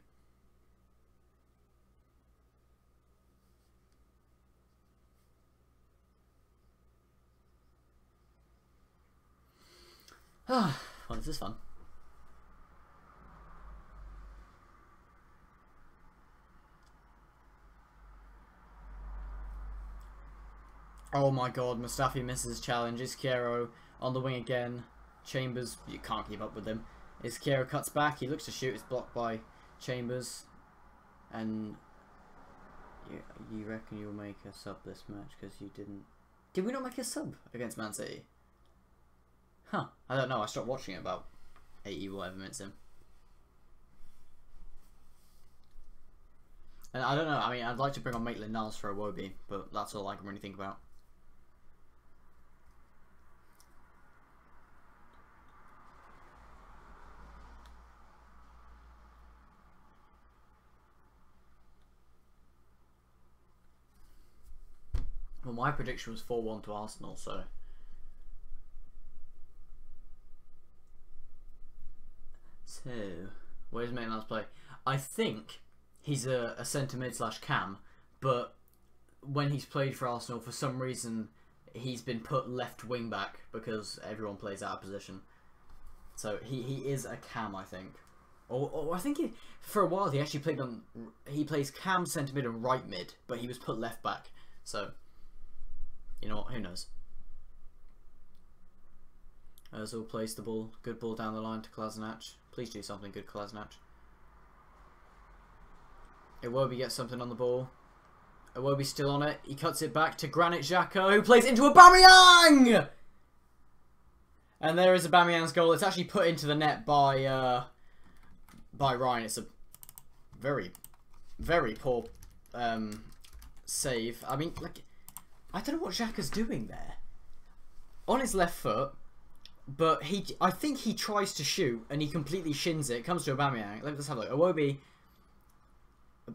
Well, this is fun. Oh my god, Mustafi misses his challenge. Izquierdo on the wing again. Chambers, you can't keep up with him. Izquierdo cuts back. He looks to shoot. It's blocked by Chambers. And you reckon you'll make a sub this match because you didn't... Did we not make a sub against Man City? Huh. I don't know. I stopped watching it about 80 whatever minutes in. And I don't know. I mean, I'd like to bring on Maitland-Niles for Iwobi, but that's all I can really think about. Well, my prediction was 4-1 to Arsenal, so... So, where's Maitland-Niles play? I think he's a centre mid / cam, but when he's played for Arsenal, for some reason, he's been put left wing back because everyone plays out of position. So he is a cam, I think. Or I think for a while he actually played on... He plays cam, centre mid and right mid, but he was put left back. So... You know what? Who knows? Ozil plays the ball. Good ball down the line to Kolasinac. Please do something good, Kolasinac. Iwobi gets something on the ball. Iwobi's still on it. He cuts it back to Granit Xhaka, who plays into Aubameyang! And there is Aubameyang's goal. It's actually put into the net by Ryan. It's a very, very poor save. I mean, like... I don't know what Xhaka's doing there. On his left foot, but I think he tries to shoot and he completely shins it. Comes to Aubameyang. Let's have a look.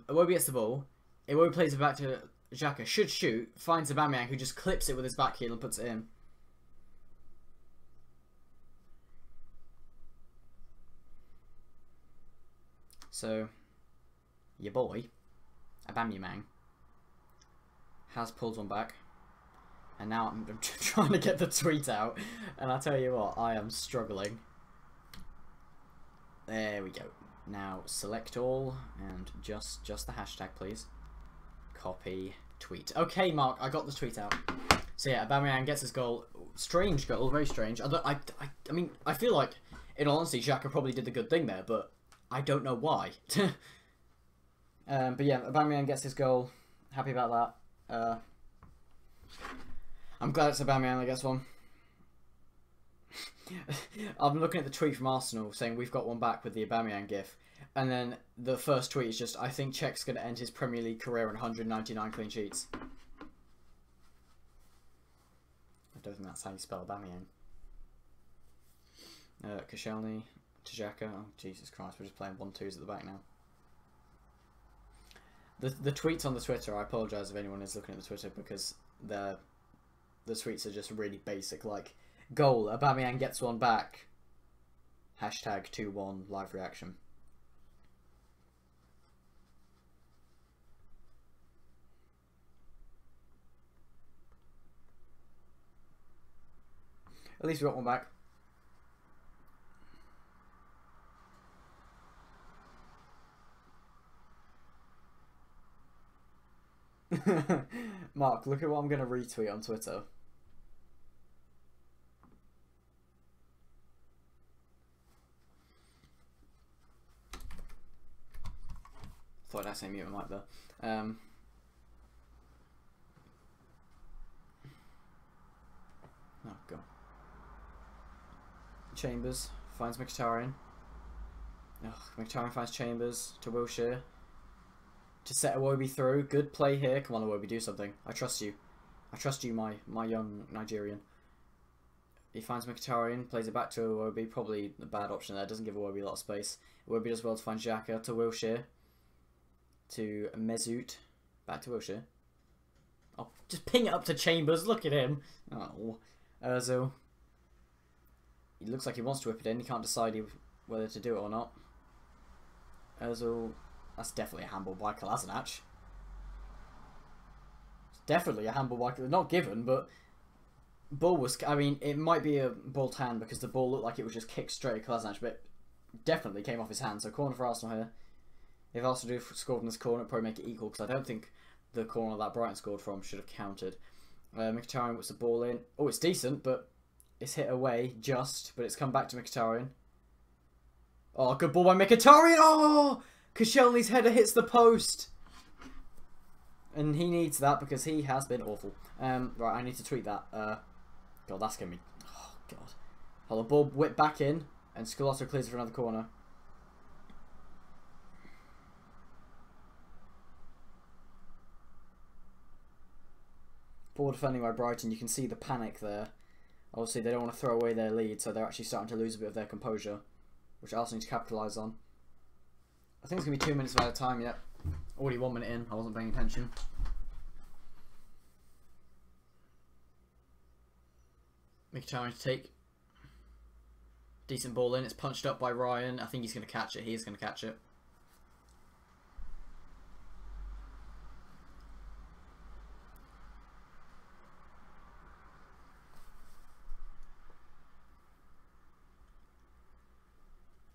Iwobi gets the ball. Iwobi plays it back to Xhaka. Should shoot. Finds Aubameyang, who just clips it with his back heel and puts it in. So, your boy, Aubameyang, has pulled one back. And now I'm trying to get the tweet out. And I tell you what, I am struggling. There we go. Now, select all. And just the hashtag, please. Copy, tweet. Okay, Mark, I got the tweet out. So yeah, Aubameyang gets his goal. Strange goal, very strange. I mean, I feel like, in all honesty, Xhaka probably did the good thing there. But I don't know why. But yeah, Aubameyang gets his goal. Happy about that. I'm glad it's Aubameyang that gets one. I'm looking at the tweet from Arsenal saying we've got one back with the Aubameyang gif. And then the first tweet is just, I think Czech's going to end his Premier League career on 199 clean sheets. I don't think that's how you spell Aubameyang. Koscielny to Xhaka. Oh, Jesus Christ, we're just playing 1-2s at the back now. The tweets on the Twitter, I apologise if anyone is looking at the Twitter, because the tweets are just really basic, like, goal, Aubameyang gets one back, hashtag 2-1 live reaction. At least we got one back. Mark, look at what I'm going to retweet on Twitter. Thought I'd say mute my mic there. Oh, God. Chambers finds Mkhitaryan. Mkhitaryan finds Chambers to Wilshere. To set Iwobi through. Good play here. Come on, Iwobi, do something. I trust you. I trust you, my young Nigerian. He finds Mkhitaryan, plays it back to Iwobi. Probably a bad option there. Doesn't give Iwobi a lot of space. Iwobi does well to find Xhaka to Wilshere. To Mesut. Back to Wilshere. Oh, just ping it up to Chambers. Look at him. Oh. Ozil. He looks like he wants to whip it in. He can't decide whether to do it or not. Ozil. That's definitely a handball by Kolasinac. It's definitely a handball by Kolasinac. Not given, but ball was... I mean, it might be a ball hand because the ball looked like it was just kicked straight at Kolasinac, but it definitely came off his hand. So corner for Arsenal here. If Arsenal do score from this corner, it'd probably make it equal, because I don't think the corner that Brighton scored from should have counted. Mkhitaryan puts the ball in. Oh, it's decent, but it's hit away just, but it's come back to Mkhitaryan. Oh, good ball by Mkhitaryan! Oh! Koscielny's header hits the post! And he needs that because he has been awful. Right, I need to tweet that. God, that's going to be... Oh, God. Hold on, ball whipped back in, and Scalotto clears for another corner. Poor defending by Brighton. You can see the panic there. Obviously, they don't want to throw away their lead, so they're actually starting to lose a bit of their composure, which Arsenal need to capitalise on. I think it's going to be 2 minutes out of time yet. Already 1 minute in. I wasn't paying attention. Mkhitaryan to take. Decent ball in. It's punched up by Ryan. I think he's going to catch it. He is going to catch it.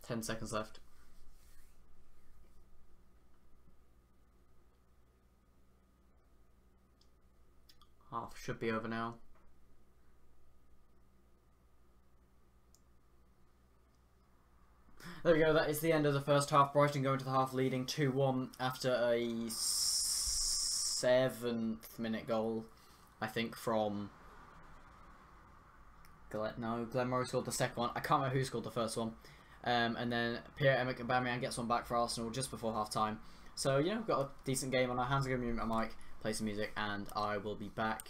Ten seconds left. Half should be over now. There we go, that is the end of the first half. Brighton going to the half leading 2-1 after a 7th minute goal, I think, from... Glenn Morrow scored the second one. I can't remember who scored the first one. And then Pierre-Emerick Aubameyang gets one back for Arsenal just before half-time. So, yeah, we've got a decent game on our hands. I'm going to mute my mic, play some music, and I will be back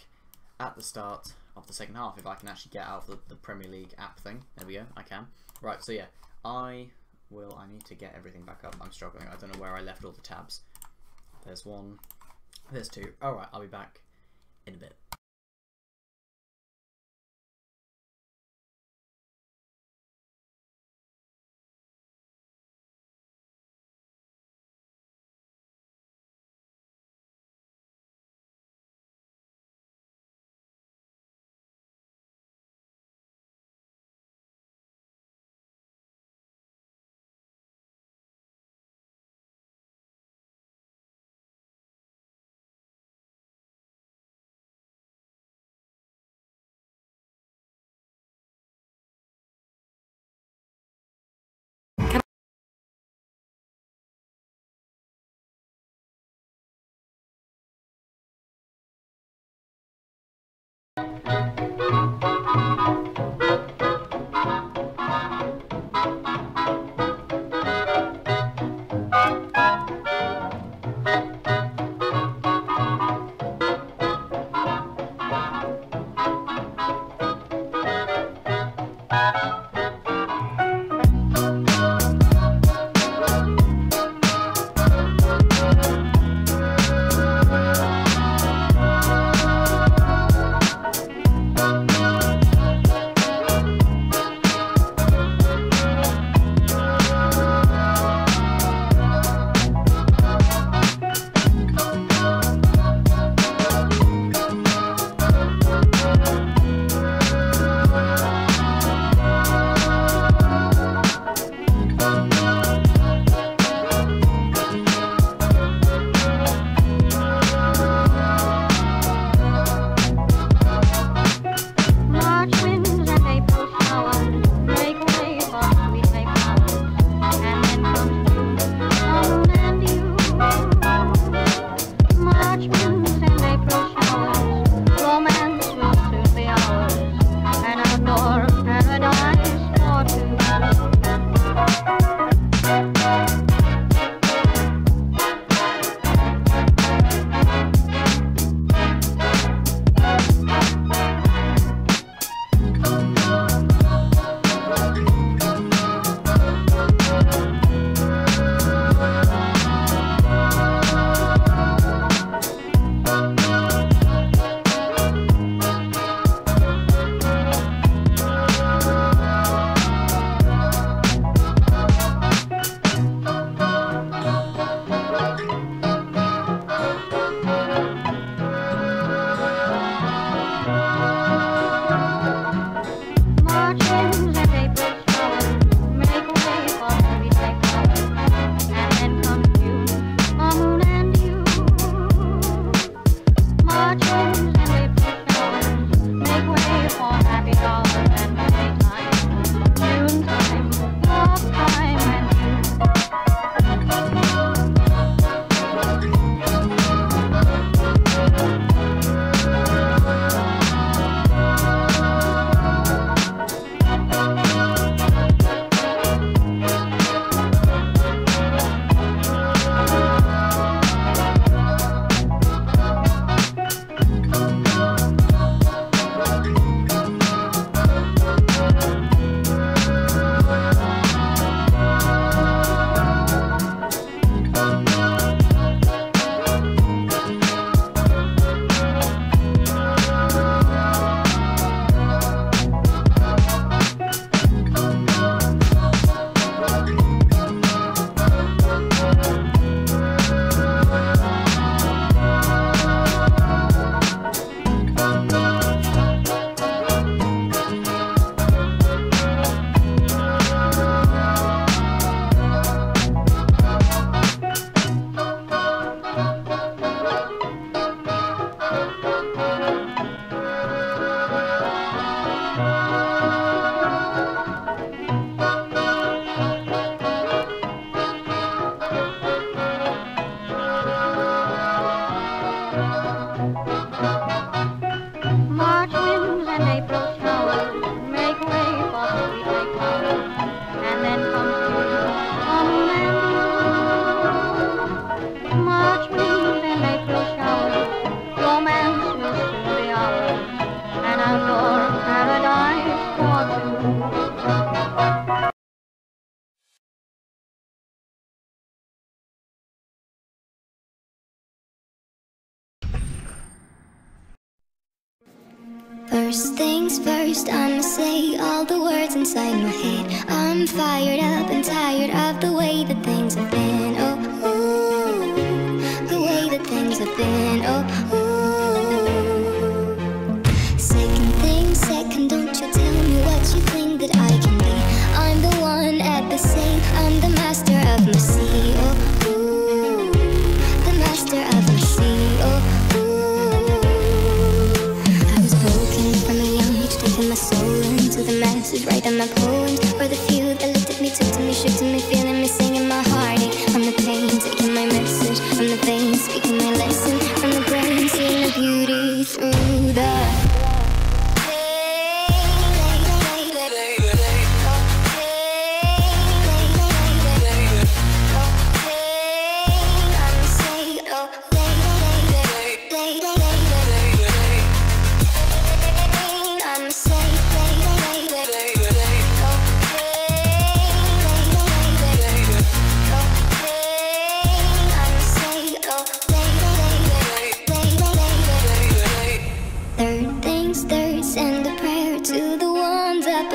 at the start of the second half if I can actually get out of the Premier League app thing. There we go, I can. Right, so yeah, I need to get everything back up. I'm struggling. I don't know where I left all the tabs. There's one. There's two. Alright, I'll be back in a bit. First things first, I'ma say all the words inside my head. I'm fired up and tired of the way that things have been. Oh, ooh, the way that things have been. Oh, ooh. Second thing second, don't you tell me what you think that I can be. I'm the one at the same, I'm the master of my sea. Oh, ooh, the master of my sea. Oh, taking my soul into the masses, writing my poems for the few that looked at me, took to me, shook to me, feeling me, singing my heartache. From the pain, taking my message from the veins, speaking my lesson from the brain, seeing the beauty through the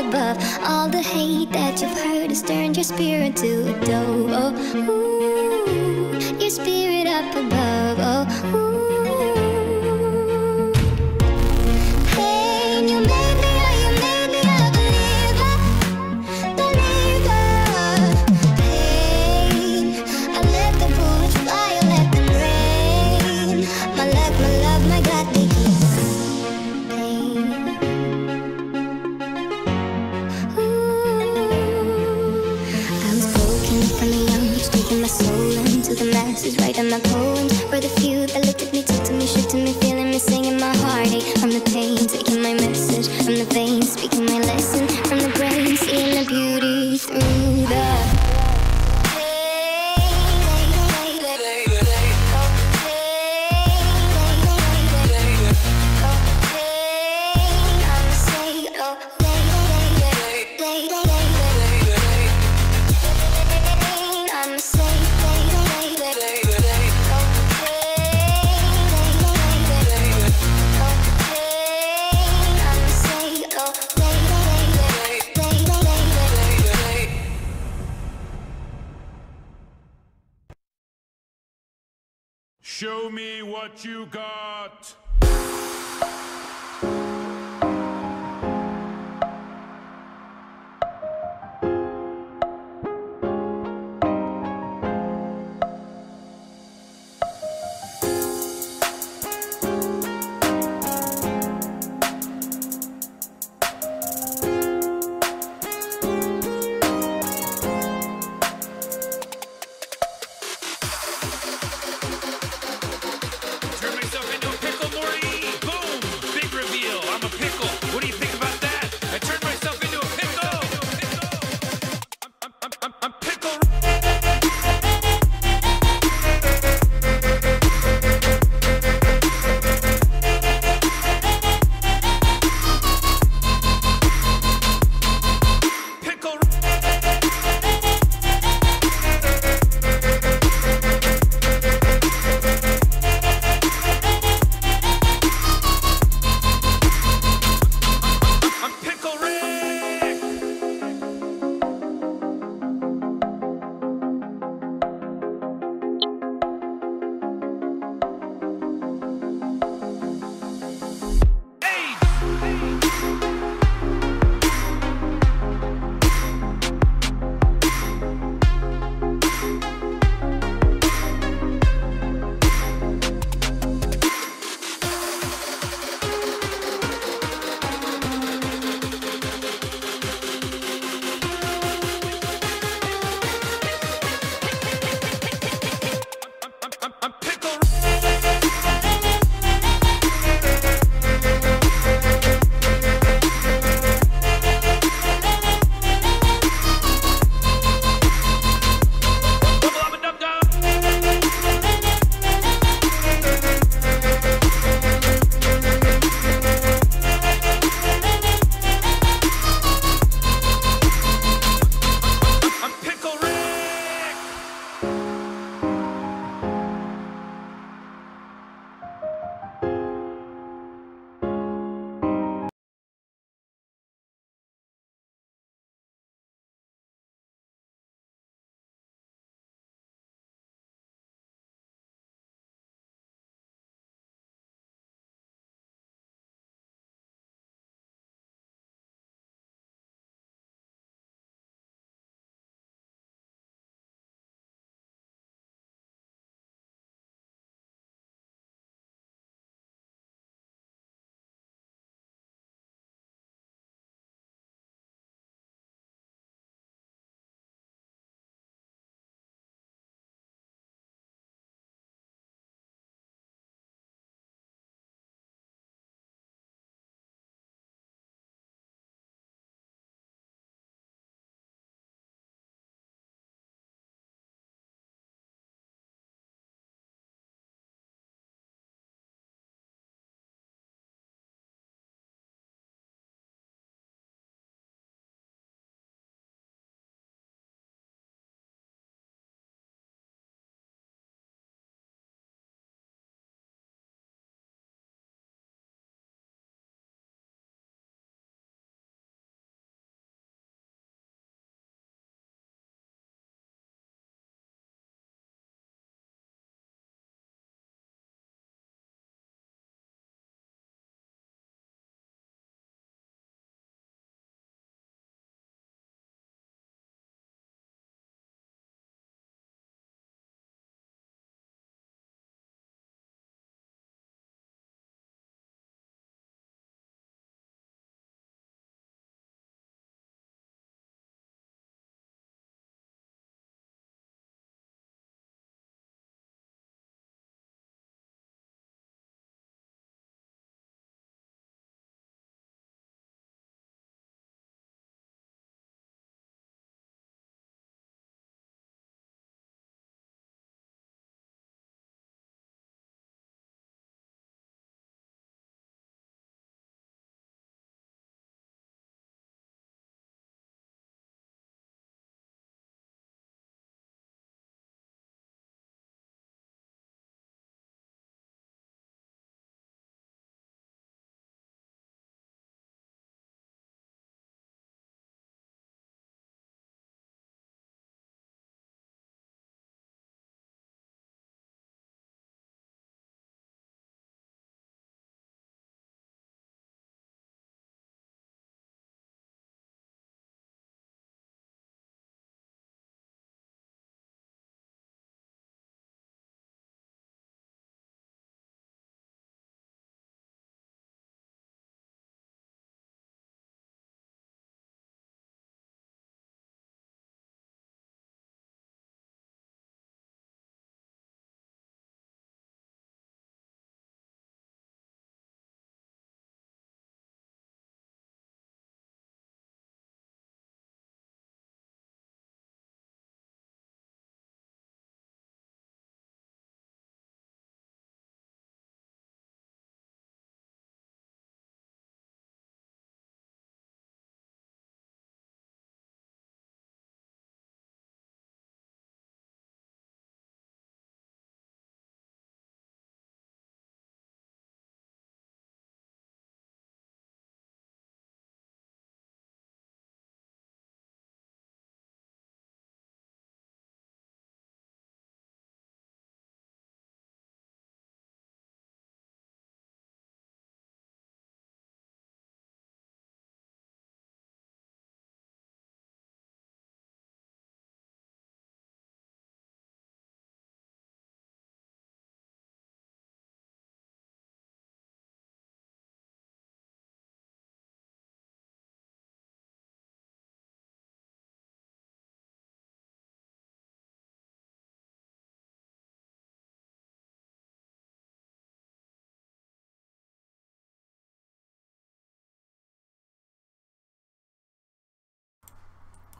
above. All the hate that you've heard has turned your spirit to a dove. Oh, ooh, your spirit up above. Oh, ooh. Pain, you made me a believer, believer. Pain, I let the bullets fly, I let them rain. My love, my God, they keep pain. My soul into the masses, writing my poems for the few that looked at me, took to me, shook to me, feeling me, singing my heartache. From the pain, taking my message from the veins, speaking my lesson from the brain, seeing the beauty through the Show me what you got. Turn myself into a pickle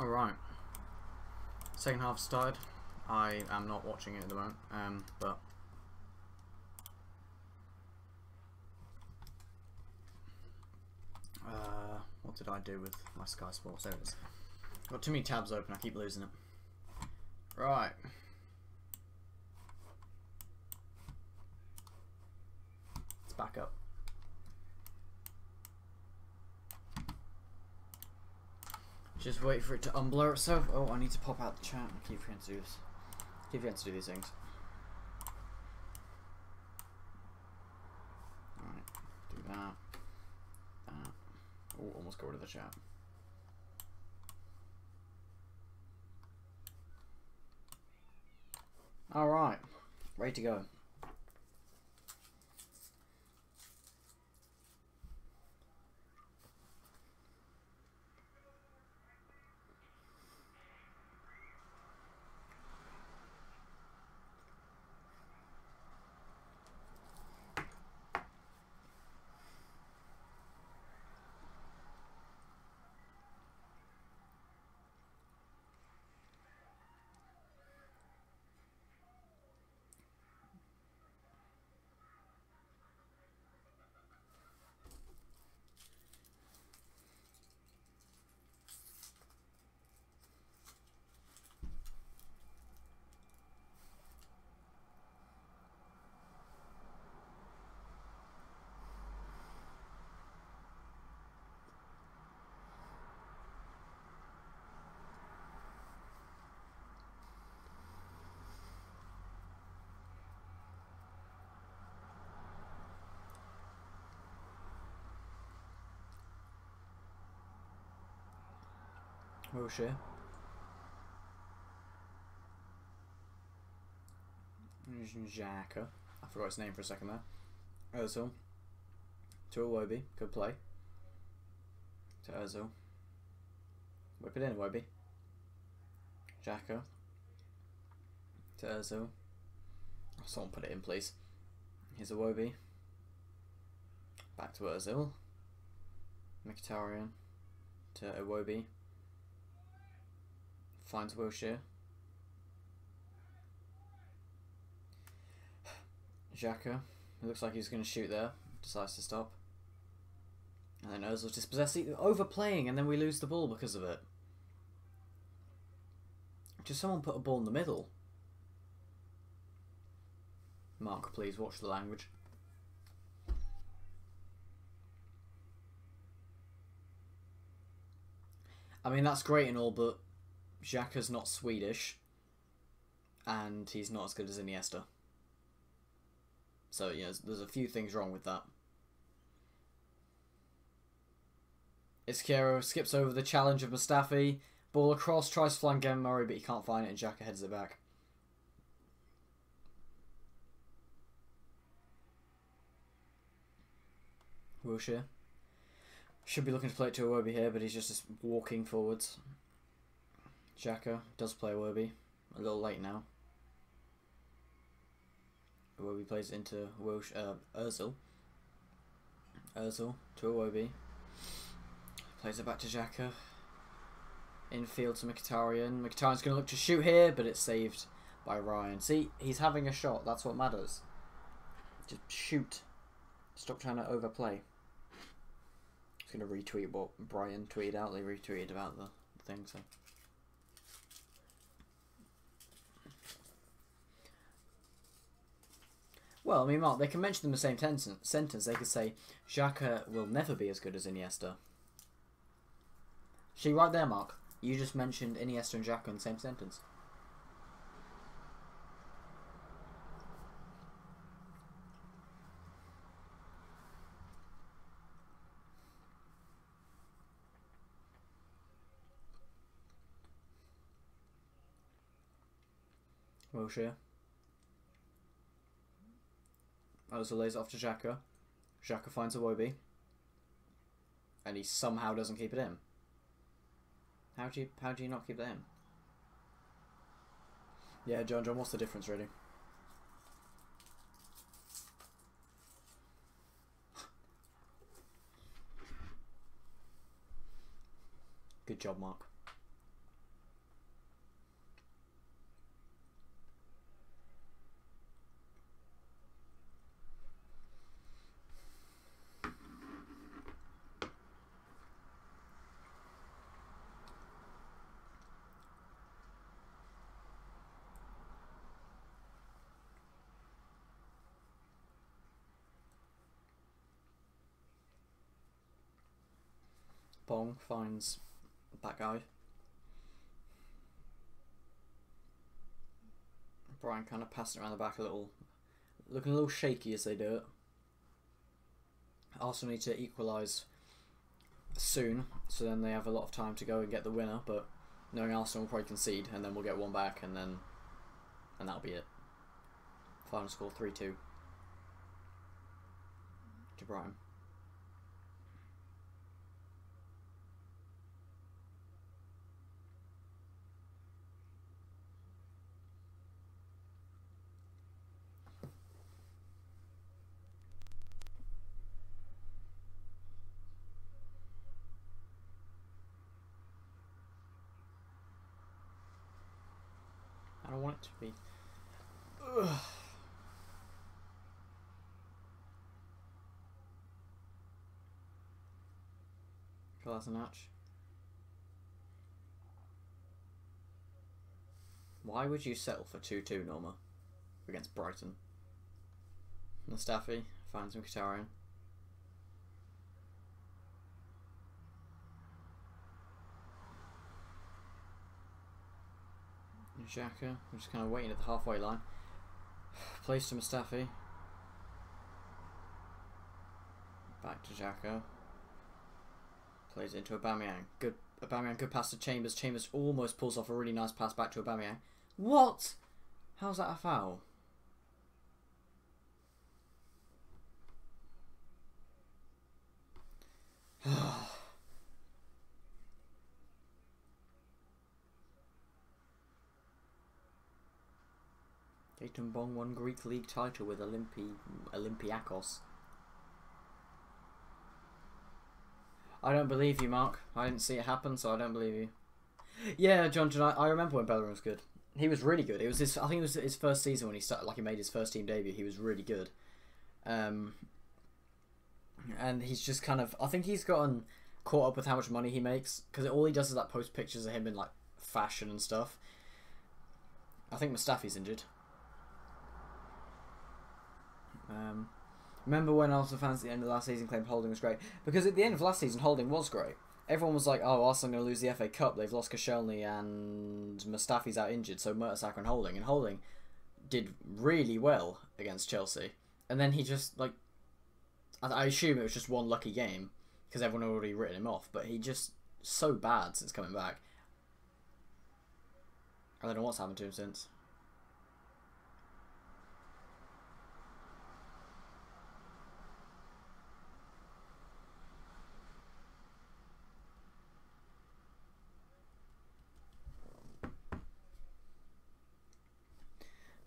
Alright. Second half started. I am not watching it at the moment, but what did I do with my Sky Sports? There it is. Got too many tabs open, I keep losing it. Right. It's back up. Just wait for it to unblur itself. Oh, I need to pop out the chat. I keep forgetting to do this. Keep forgetting to do these things. Alright, do that. That. Oh, almost got rid of the chat. Alright, ready to go. Wilshere. Xhaka. I forgot his name for a second there. Ozil. To Iwobi. Good play. To Ozil. Whip it in, Iwobi. Xhaka. To Ozil. Oh, someone put it in, please. Here's Iwobi. Back to Ozil. Mkhitaryan. To Iwobi. Finds Wilshere. Xhaka. It looks like he's going to shoot there. Decides to stop. And then Ozil's dispossessed. Overplaying, and then we lose the ball because of it. Just someone put a ball in the middle. Mark, please watch the language. I mean, that's great and all, but Xhaka's not Swedish, and he's not as good as Iniesta. So, you know, there's a few things wrong with that. Izquierdo skips over the challenge of Mustafi. Ball across, tries to flank Murray, but he can't find it, and Xhaka heads it back. Wilshere. Should be looking to play it to Iwobi here, but he's just walking forwards. Xhaka does play Iwobi. A little late now. Iwobi plays into Ozil. Ozil to Iwobi. Plays it back to Xhaka. Infield to Mkhitaryan. Mkhitaryan's going to look to shoot here, but it's saved by Ryan. See, he's having a shot. That's what matters. Just shoot. Stop trying to overplay. I'm going to retweet what Brian tweeted out. They retweeted about the thing, so. Well, I mean, Mark, they can mention them in the same sentence. They could say, Xhaka will never be as good as Iniesta. See, right there, Mark. You just mentioned Iniesta and Xhaka in the same sentence. Wilshere. Ozil lays it off to Xhaka. Xhaka finds Iwobi. And he somehow doesn't keep it in. How do you not keep that in? Yeah, John, what's the difference really? Good job, Mark. Bong finds that guy. Brian kind of passing around the back a little, looking a little shaky as they do it. Arsenal need to equalise soon, so then they have a lot of time to go and get the winner, but knowing Arsenal will probably concede, and then we'll get one back, and that'll be it. Final score 3-2 to Brighton. I don't want it to be. Ugh. Kolasinac. Why would you settle for 2-2, Norma, against Brighton? Mustafi finds Mkhitaryan. Xhaka, I'm just kind of waiting at the halfway line. Plays to Mustafi. Back to Xhaka. Plays into Aubameyang. Good Aubameyang, good pass to Chambers. Chambers almost pulls off a really nice pass back to Aubameyang. What? How's that a foul? Gaten Bong won Greek league title with Olympiakos. I don't believe you, Mark. I didn't see it happen, so I don't believe you. Yeah, John, I remember when Bellerin was good. He was really good. It was his, I think it was his first season when he started, like he made his first team debut. He was really good. And he's just kind of, I think he's gotten caught up with how much money he makes, because all he does is like post pictures of him in like fashion and stuff. I think Mustafi's injured. Remember when Arsenal fans at the end of last season claimed Holding was great? Because at the end of last season, Holding was great. Everyone was like, oh, Arsenal are going to lose the FA Cup. They've lost Koscielny and Mustafi's out injured, so Mertesacker and Holding. And Holding did really well against Chelsea. And then he just, like, I assume it was just one lucky game, because everyone had already written him off. But he just, so bad since coming back. I don't know what's happened to him since.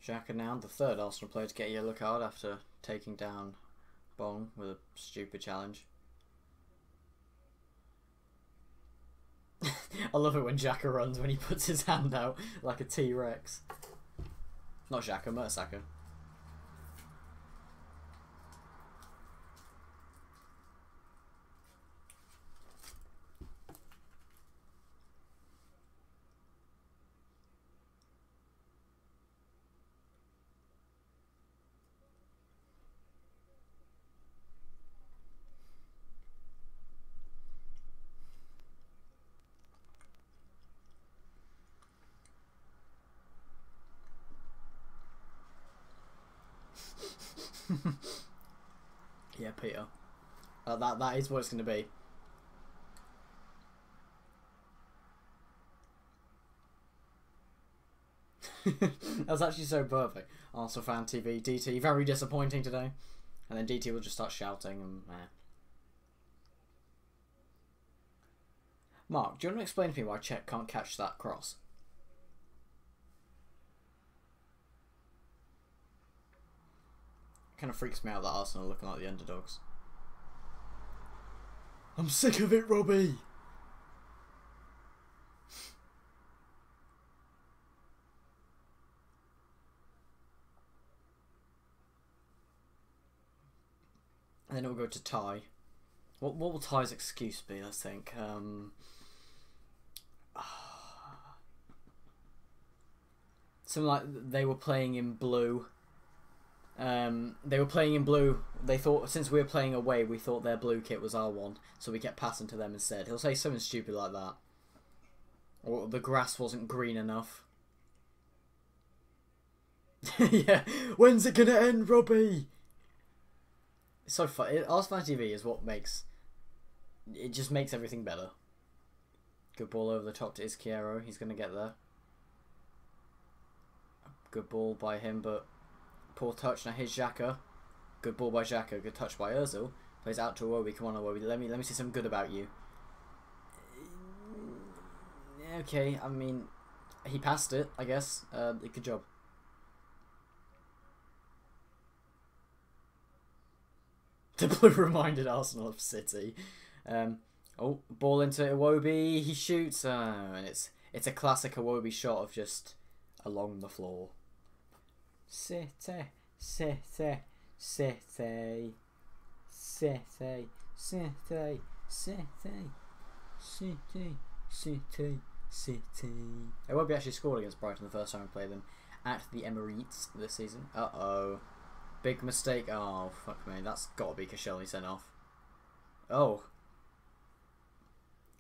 Xhaka now, the third Arsenal player to get a yellow card after taking down Bong with a stupid challenge. I love it when Xhaka runs when he puts his hand out like a T-Rex. Not Xhaka, Mertesacker. Yeah, Peter. That is what it's going to be. That was actually so perfect. Arsenal fan TV, DT, very disappointing today. And then DT will just start shouting and Mark, do you want to explain to me why Czech can't catch that cross? Kind of freaks me out that Arsenal are looking like the underdogs. I'm sick of it, Robbie! And then it will go to Ty. What will Ty's excuse be, I think? Something like they were playing in blue They were playing in blue. They thought, since we were playing away, we thought their blue kit was our one, so we kept passing to them instead. He'll say something stupid like that. Or the grass wasn't green enough. Yeah, when's it gonna end, Robbie? It's so fun. Arsenal TV is what makes... It just makes everything better. Good ball over the top to Izquierdo. He's gonna get there. Good ball by him, but poor touch. Now here's Xhaka. Good ball by Xhaka. Good touch by Ozil. Plays out to Iwobi. Come on, Iwobi. Let me see some good about you. Okay, I mean, he passed it, I guess. Good job. The blue reminded Arsenal of City. Oh, ball into Iwobi. He shoots. And it's a classic Iwobi shot of just along the floor. City, City, City, City, City, City, City, City, City. Iwobi actually scored against Brighton the first time we played them at the Emirates this season. Uh-oh. Big mistake. Oh, fuck me. That's got to be Koscielny sent off. Oh.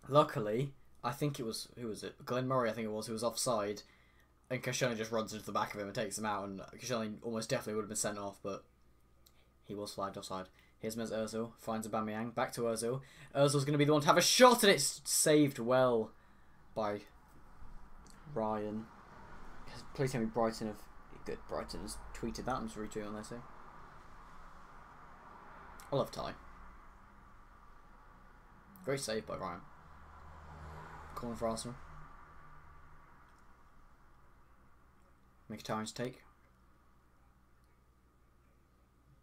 Luckily, I think it was... Who was it? Glenn Murray, I think it was, who was offside. And Koscielny just runs into the back of him and takes him out. And Koscielny almost definitely would have been sent off, but he was flagged offside. Here's Mesut Ozil. Finds Aubameyang. Back to Ozil. Ozil's going to be the one to have a shot, and it's saved well by Ryan. Please tell me Brighton have... Good, Brighton's tweeted that. I'm just retweeting on there, too. I love Ty. Great save by Ryan. Corner for Arsenal. Mkhitaryan's take.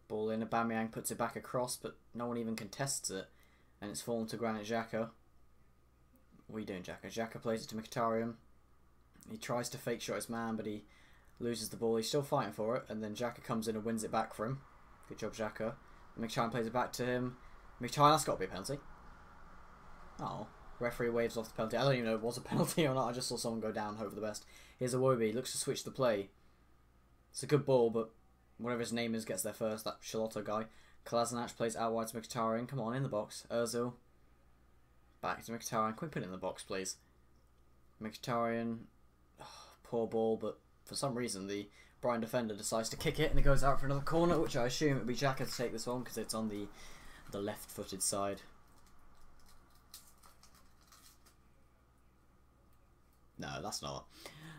Ball in. Aubameyang puts it back across, but no one even contests it. And it's fallen to Granit Xhaka. What are you doing, Xhaka? Xhaka plays it to Mkhitaryan. He tries to fake shot his man, but he loses the ball. He's still fighting for it. And then Xhaka comes in and wins it back for him. Good job, Xhaka. Mkhitaryan plays it back to him. Mkhitaryan, that's got to be a penalty. Oh. Referee waves off the penalty. I don't even know if it was a penalty or not. I just saw someone go down. Hope for the best. Here's Iwobi. Looks to switch the play. It's a good ball, but whatever his name is gets there first. That Charlotte guy. Kolasinac plays out wide to Mkhitaryan. Come on, in the box. Ozil. Back to Mkhitaryan. Can we put it in the box, please? Mkhitaryan. Oh, poor ball, but for some reason the Brighton defender decides to kick it and it goes out for another corner, which I assume it would be Xhaka to take this one because it's on the left-footed side. No, that's not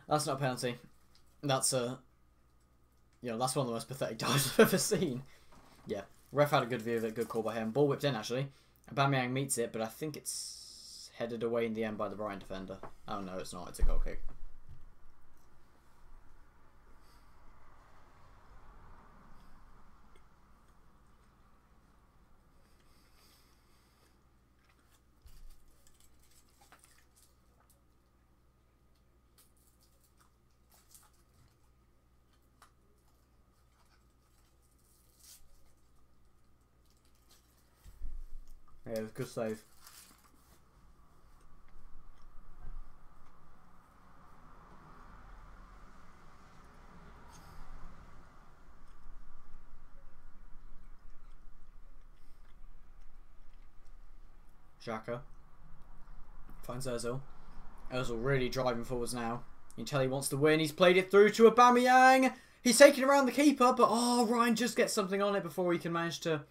a penalty. That's a... that's one of the most pathetic dives I've ever seen. Yeah, ref had a good view of it. Good call by him. Ball whipped in, actually. Aubameyang meets it, but I think it's headed away in the end by the Brighton defender. Oh, no, it's not. It's a goal kick. Yeah, it was a good save. Xhaka finds Ozil. Ozil really driving forwards now. You can tell he wants to win. He's played it through to Aubameyang. He's taken around the keeper, but oh, Ryan just gets something on it before he can manage to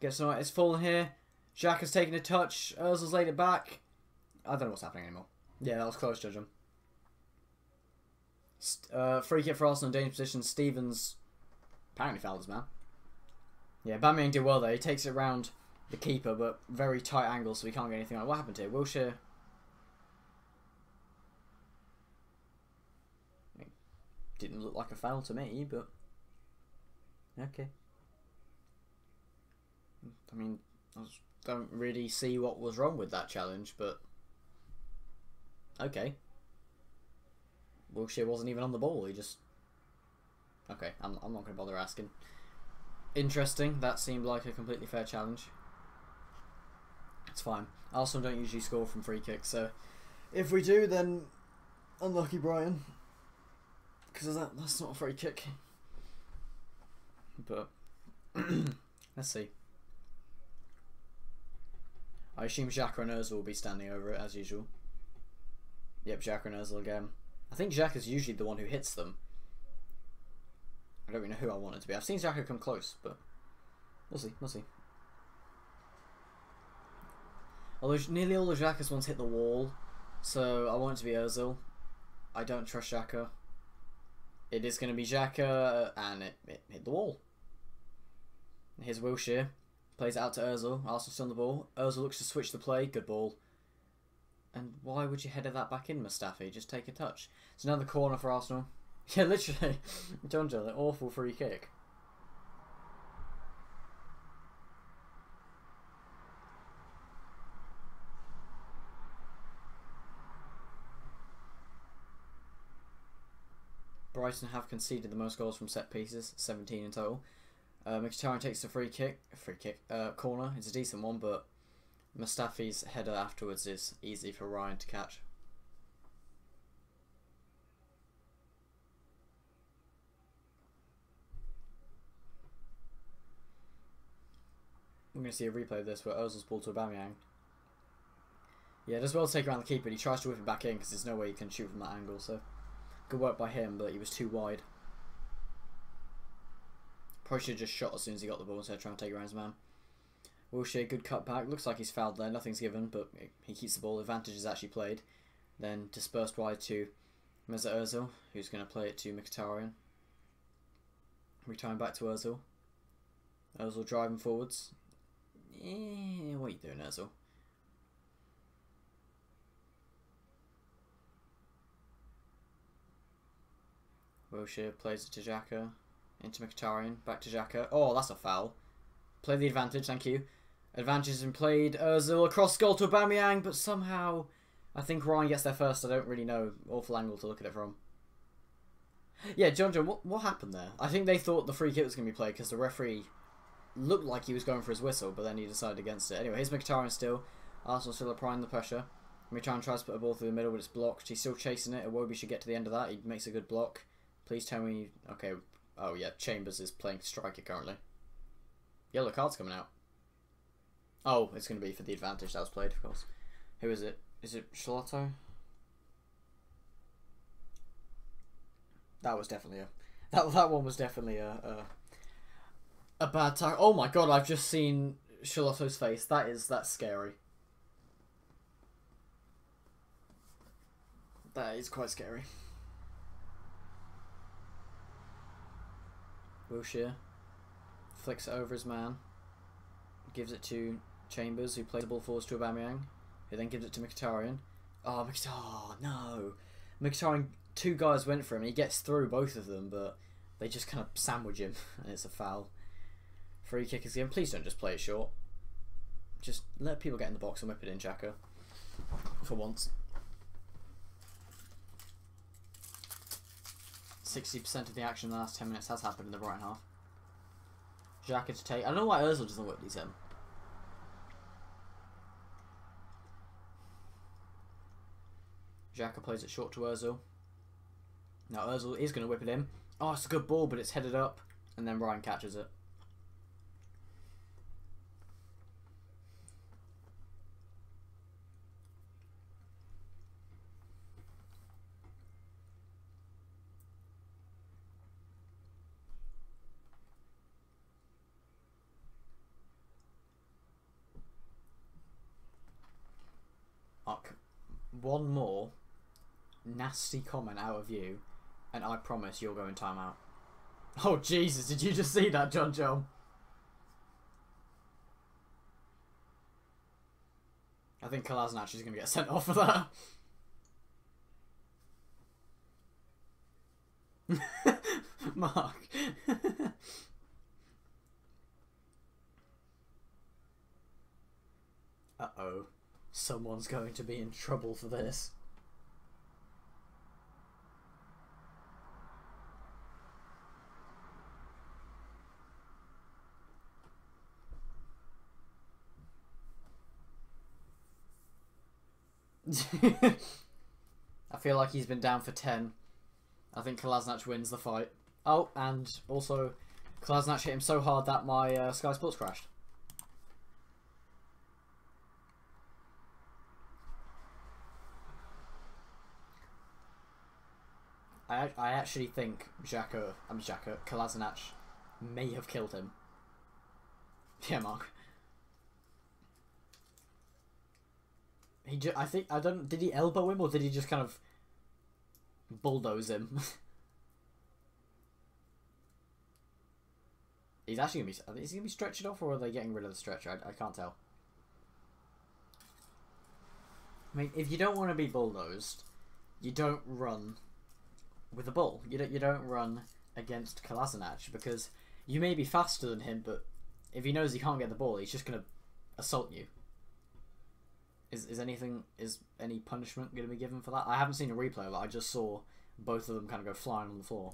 get some. It's fallen here. Xhaka's taken a touch. Ozil's laid it back. I don't know what's happening anymore. Yeah, that was close, judge him. Free kick for Arsenal in dangerous position. Stevens apparently fouled his man. Yeah, Aubameyang did well there. He takes it around the keeper, but very tight angle, so we can't get anything on. What happened here? Wilshere. It didn't look like a foul to me, but okay. I mean, I don't really see what was wrong with that challenge, but okay. Wilshere wasn't even on the ball. He just... Okay, I'm not going to bother asking. Interesting. That seemed like a completely fair challenge. It's fine. Arsenal don't usually score from free kicks, so if we do, then unlucky Brighton. Because that's not a free kick. But let's see. I assume Xhaka and Ozil will be standing over it as usual. Yep, Xhaka and Ozil again. I think Xhaka's usually the one who hits them. I don't really know who I want it to be. I've seen Xhaka come close, but we'll see. We'll see. Although nearly all the Xhaka's ones hit the wall, so I want it to be Ozil. I don't trust Xhaka. It is going to be Xhaka, and it hit the wall. Here's Wilshere. Plays it out to Ozil. Arsenal still on the ball. Ozil looks to switch the play. Good ball. And why would you header that back in, Mustafi? Just take a touch. It's another corner for Arsenal. Yeah, literally. John Joe, an awful free kick. Brighton have conceded the most goals from set pieces, 17 in total. Mkhitaryan takes the corner. It's a decent one, but Mustafi's header afterwards is easy for Ryan to catch. I'm going to see a replay of this where Ozil's ball to Aubameyang. Yeah, does well to take around the keeper, but he tries to whip it back in because there's no way he can shoot from that angle, so good work by him, but he was too wide. Probably should have just shot as soon as he got the ball instead of trying to take around his man. Wilshere, good cut back. Looks like he's fouled there. Nothing's given, but he keeps the ball. Advantage is actually played. Then dispersed wide to Mesut Ozil, who's going to play it to Mkhitaryan. Return back to Ozil. Ozil driving forwards. Yeah, what are you doing, Ozil? Wilshere plays it to Xhaka. Into Mkhitaryan. Back to Xhaka. Oh, that's a foul. Play the advantage, thank you. Advantage has been played. Ozil across goal to Aubameyang, but somehow I think Ryan gets there first. I don't really know. Awful angle to look at it from. Yeah, John, what happened there? I think they thought the free kick was going to be played because the referee looked like he was going for his whistle, but then he decided against it. Anyway, here's Mkhitaryan still. Arsenal still applying the pressure. Mkhitaryan tries to put a ball through the middle, but it's blocked. He's still chasing it. Iwobi should get to the end of that. He makes a good block. Please tell me... Okay. Oh, yeah. Chambers is playing striker currently. Yellow card's coming out. Oh, it's going to be for the advantage that was played, of course. Who is it? Is it Charlotto? That was definitely a... That one was definitely a bad tackle. Oh my god, I've just seen Charlotto's face. That's scary. That is quite scary. Wilshere flicks it over his man. Gives it to Chambers, who plays the ball forwards to Aubameyang, who then gives it to Mkhitaryan. Oh, no. Mkhitaryan, two guys went for him. He gets through both of them, but they just kind of sandwich him, and it's a foul. Free kick is given. Please don't just play it short. Just let people get in the box and whip it in, Xhaka. For once. 60% of the action in the last 10 minutes has happened in the right half. Xhaka to take. I don't know why Ozil doesn't whip these in. Xhaka plays it short to Ozil. Now Ozil is going to whip it in. Oh, it's a good ball, but it's headed up. And then Ryan catches it. One more nasty comment out of you, and I promise you'll go in timeout. Oh Jesus! Did you just see that, John? I think Kolasinac is going to get sent off for that. Mark. Uh-oh. Someone's going to be in trouble for this. I feel like he's been down for 10. I think Kolasinac wins the fight. Oh, and also Kolasinac hit him so hard that my Sky Sports crashed. I actually think Kolasinac may have killed him. Yeah, Mark. Did he elbow him or did he just kind of bulldoze him? He's actually is he gonna be stretched off, or are they getting rid of the stretcher? I can't tell. I mean, if you don't want to be bulldozed, you don't run with a bull. You don't run against Kolasinac, because you may be faster than him, but if he knows he can't get the ball, he's just gonna assault you. Is any punishment going to be given for that? I haven't seen a replay of it. I just saw both of them kind of go flying on the floor.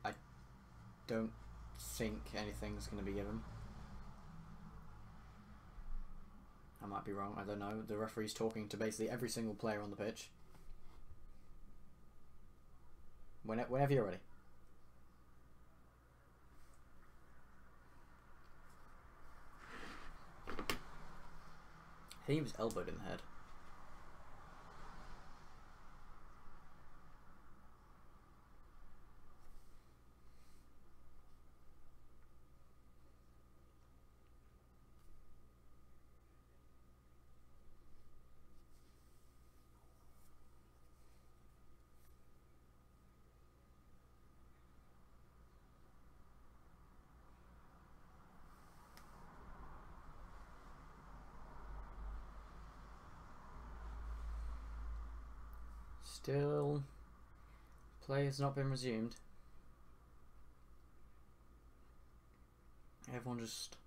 I don't think anything's going to be given. I might be wrong. I don't know. The referee's talking to basically every single player on the pitch. Whenever you're ready. I think he was elbowed in the head. Still, play has not been resumed. Everyone just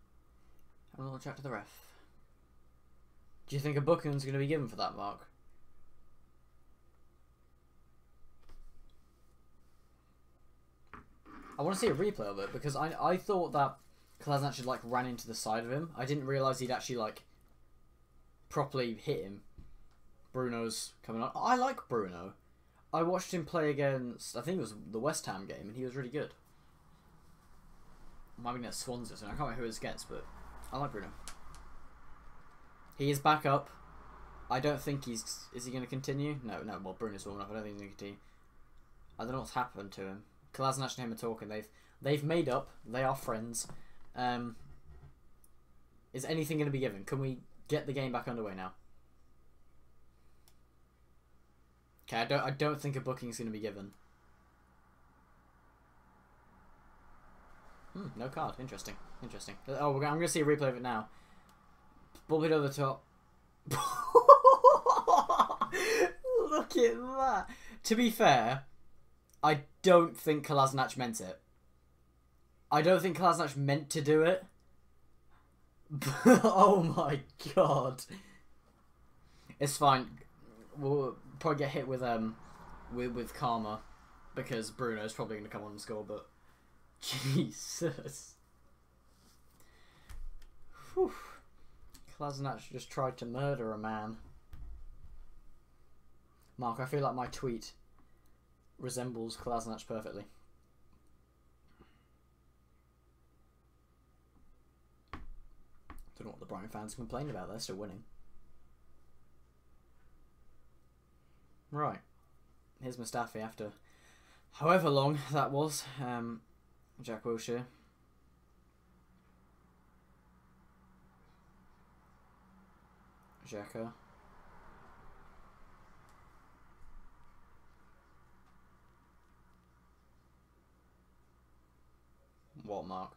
having a little chat to the ref. Do you think a booking's going to be given for that, Mark? I want to see a replay of it, because I thought that Kolasinac actually like ran into the side of him. I didn't realise he'd actually like properly hit him. Bruno's coming on. I like Bruno. I watched him play against, I think it was the West Ham game, and he was really good. Might be against Swansea, so I can't remember who it was against, but I like Bruno. He is back up. I don't think he's... Is he going to continue? No. Well, Bruno's warming up. I don't think he's going to continue. I don't know what's happened to him. Kolasinac and him are talking. They've made up. They are friends. Is anything going to be given? Can we get the game back underway now? Okay, I don't think a booking's going to be given. No card. Interesting. Oh, I'm going to see a replay of it now. Ball hit over the top. Look at that. To be fair, I don't think Kolasinac meant it. I don't think Kolasinac meant to do it. Oh my god. It's fine. We'll probably get hit with karma, because Bruno's probably going to come on and score, but Jesus. Whew. Kolasinac just tried to murder a man. Mark, I feel like my tweet resembles Kolasinac perfectly. Don't know what the Brighton fans complain about, they're still winning. Right. Here's Mustafi after however long that was. Jack Wilshere. Xhaka. What, Mark?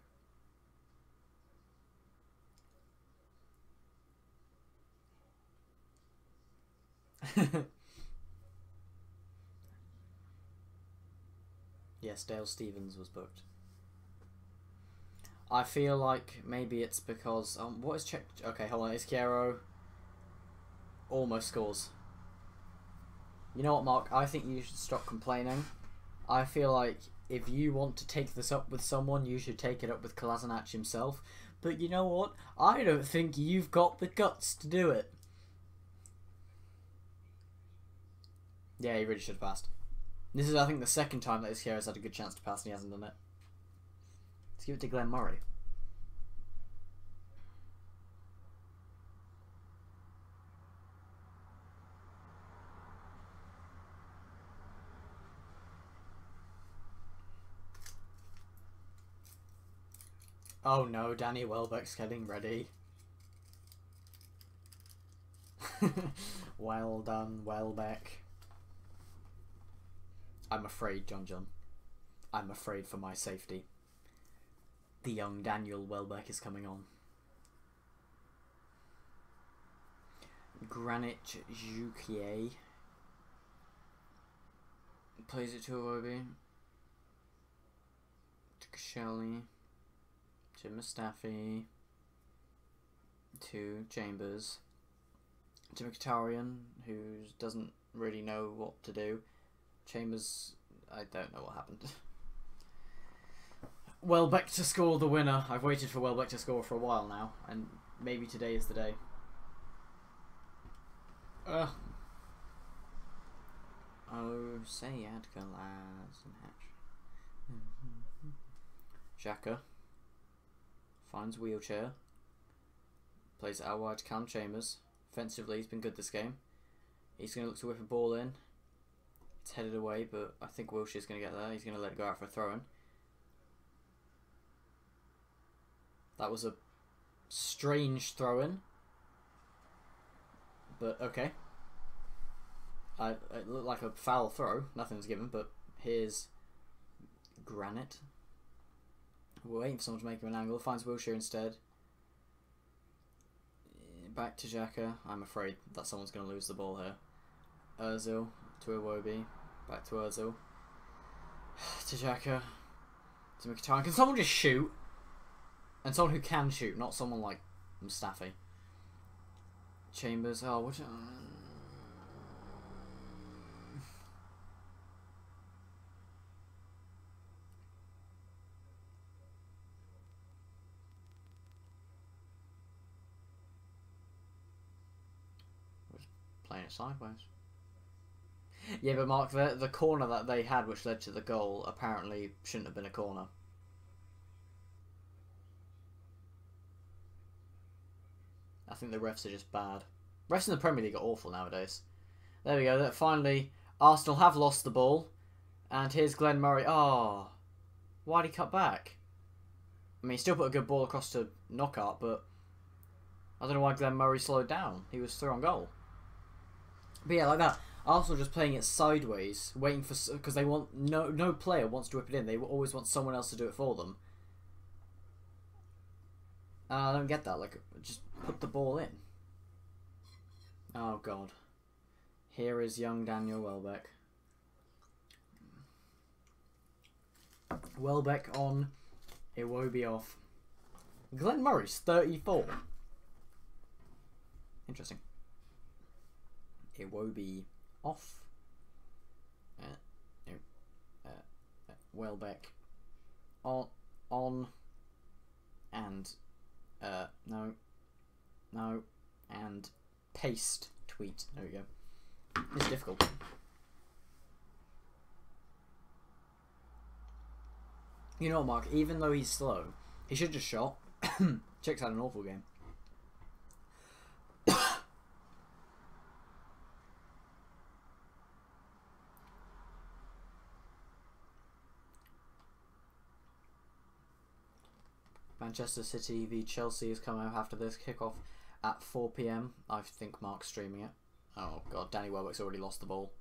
Yes, Dale Stevens was booked. I feel like maybe it's because... what is checked? Okay, hold on. Izquierdo almost scores. You know what, Mark? I think you should stop complaining. I feel like if you want to take this up with someone, you should take it up with Kolasinac himself. But you know what? I don't think you've got the guts to do it. Yeah, he really should have passed. This is, I think, the second time that his hero's had a good chance to pass and he hasn't done it. Let's give it to Glenn Murray. Oh no, Danny Welbeck's getting ready. Well done, Welbeck. I'm afraid, John. I'm afraid for my safety. The young Daniel Welbeck is coming on. Granit Xhaka plays it to Iwobi. To Koscielny. To Mustafi. To Chambers. To Mkhitaryan, who doesn't really know what to do. Chambers, I don't know what happened. Welbeck to score the winner. I've waited for Welbeck to score for a while now, and maybe today is the day. Oh, say Adgalaz and Hatch. Xhaka finds wheelchair. Plays it out wide to Callum Chambers. Offensively, he's been good this game. He's going to look to whip a ball in. It's headed away, but I think Wilshire's going to get there. He's going to let it go out for a throw-in. That was a strange throw-in. But, okay. It looked like a foul throw. Nothing's given, but here's Granit. We're waiting for someone to make him an angle. Finds Wilshere instead. Back to Xhaka. I'm afraid that someone's going to lose the ball here. Ozil to Iwobi. Back to Ozil. To Xhaka. To Mkhitaryan. Can someone just shoot? And someone who can shoot, not someone like Mustafi. Chambers. Oh, what? Playing it sideways. Yeah, but Mark, the corner that they had which led to the goal apparently shouldn't have been a corner. I think the refs are just bad. Refs in the Premier League are awful nowadays. There we go. Finally, Arsenal have lost the ball. And here's Glenn Murray. Oh, why'd he cut back? I mean, he still put a good ball across to Knockout, but I don't know why Glenn Murray slowed down. He was through on goal. But yeah, like that. Arsenal just playing it sideways, waiting for, because they want no player wants to whip it in. They always want someone else to do it for them. I don't get that. Like, just put the ball in. Oh god. Here is young Daniel Welbeck. Welbeck on, Iwobi off. Glenn Murray's 34. Interesting. Iwobi off. Welbeck on, and no, and paste tweet. There we go. It's difficult. You know what, Mark? Even though he's slow, he should just shot. Chick's had an awful game. Manchester City v Chelsea is coming up after this. Kickoff at 4 PM. I think Mark's streaming it. Oh god, Danny Welbeck's already lost the ball.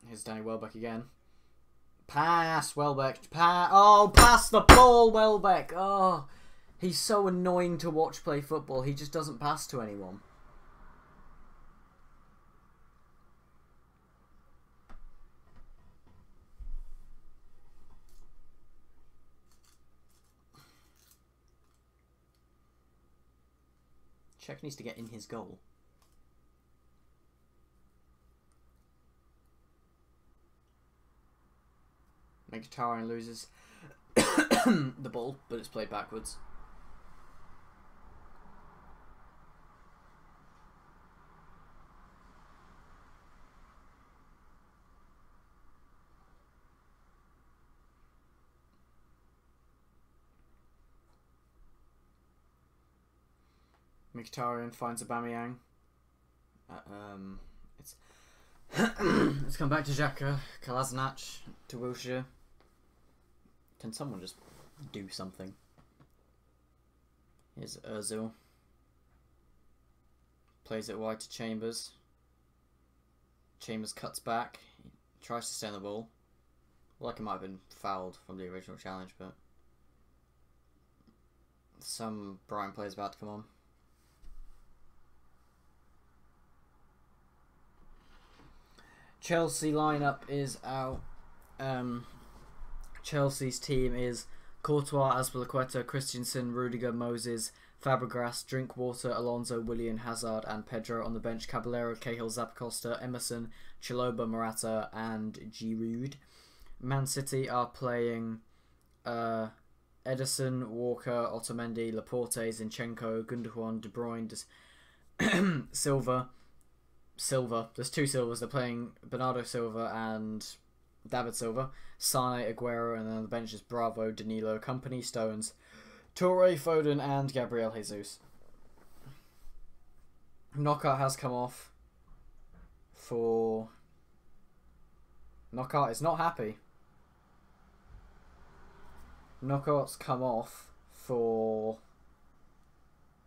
Here's Danny Welbeck again. Pass, Welbeck. Pass the ball, Welbeck. Oh, he's so annoying to watch play football. He just doesn't pass to anyone. Czech needs to get in his goal. Mkhitaryan loses the ball, but it's played backwards. Mkhitaryan finds Aubameyang. It's let's come back to Xhaka. Kolasinac to Wilshere. Can someone just do something? Here's Ozil. Plays it wide to Chambers. Chambers cuts back. He tries to stay on the ball. Like it might have been fouled from the original challenge, but some Brighton player's about to come on. Chelsea lineup is out. Chelsea's team is Courtois, Azpilicueta, Christensen, Rudiger, Moses, Fabregas, Drinkwater, Alonso, Willian, Hazard and Pedro on the bench. Caballero, Cahill, Zappacosta, Emerson, Chiloba, Morata and Giroud. Man City are playing Ederson, Walker, Otamendi, Laporte, Zinchenko, Gundogan, De Bruyne, Silva. There's two Silvas. They're playing Bernardo Silva and David Silva. Sane, Aguero, and then on the bench is Bravo, Danilo, Company, Stones, Toure, Foden, and Gabriel Jesus. Knockout has come off for... Knockout is not happy. Knockout's come off for...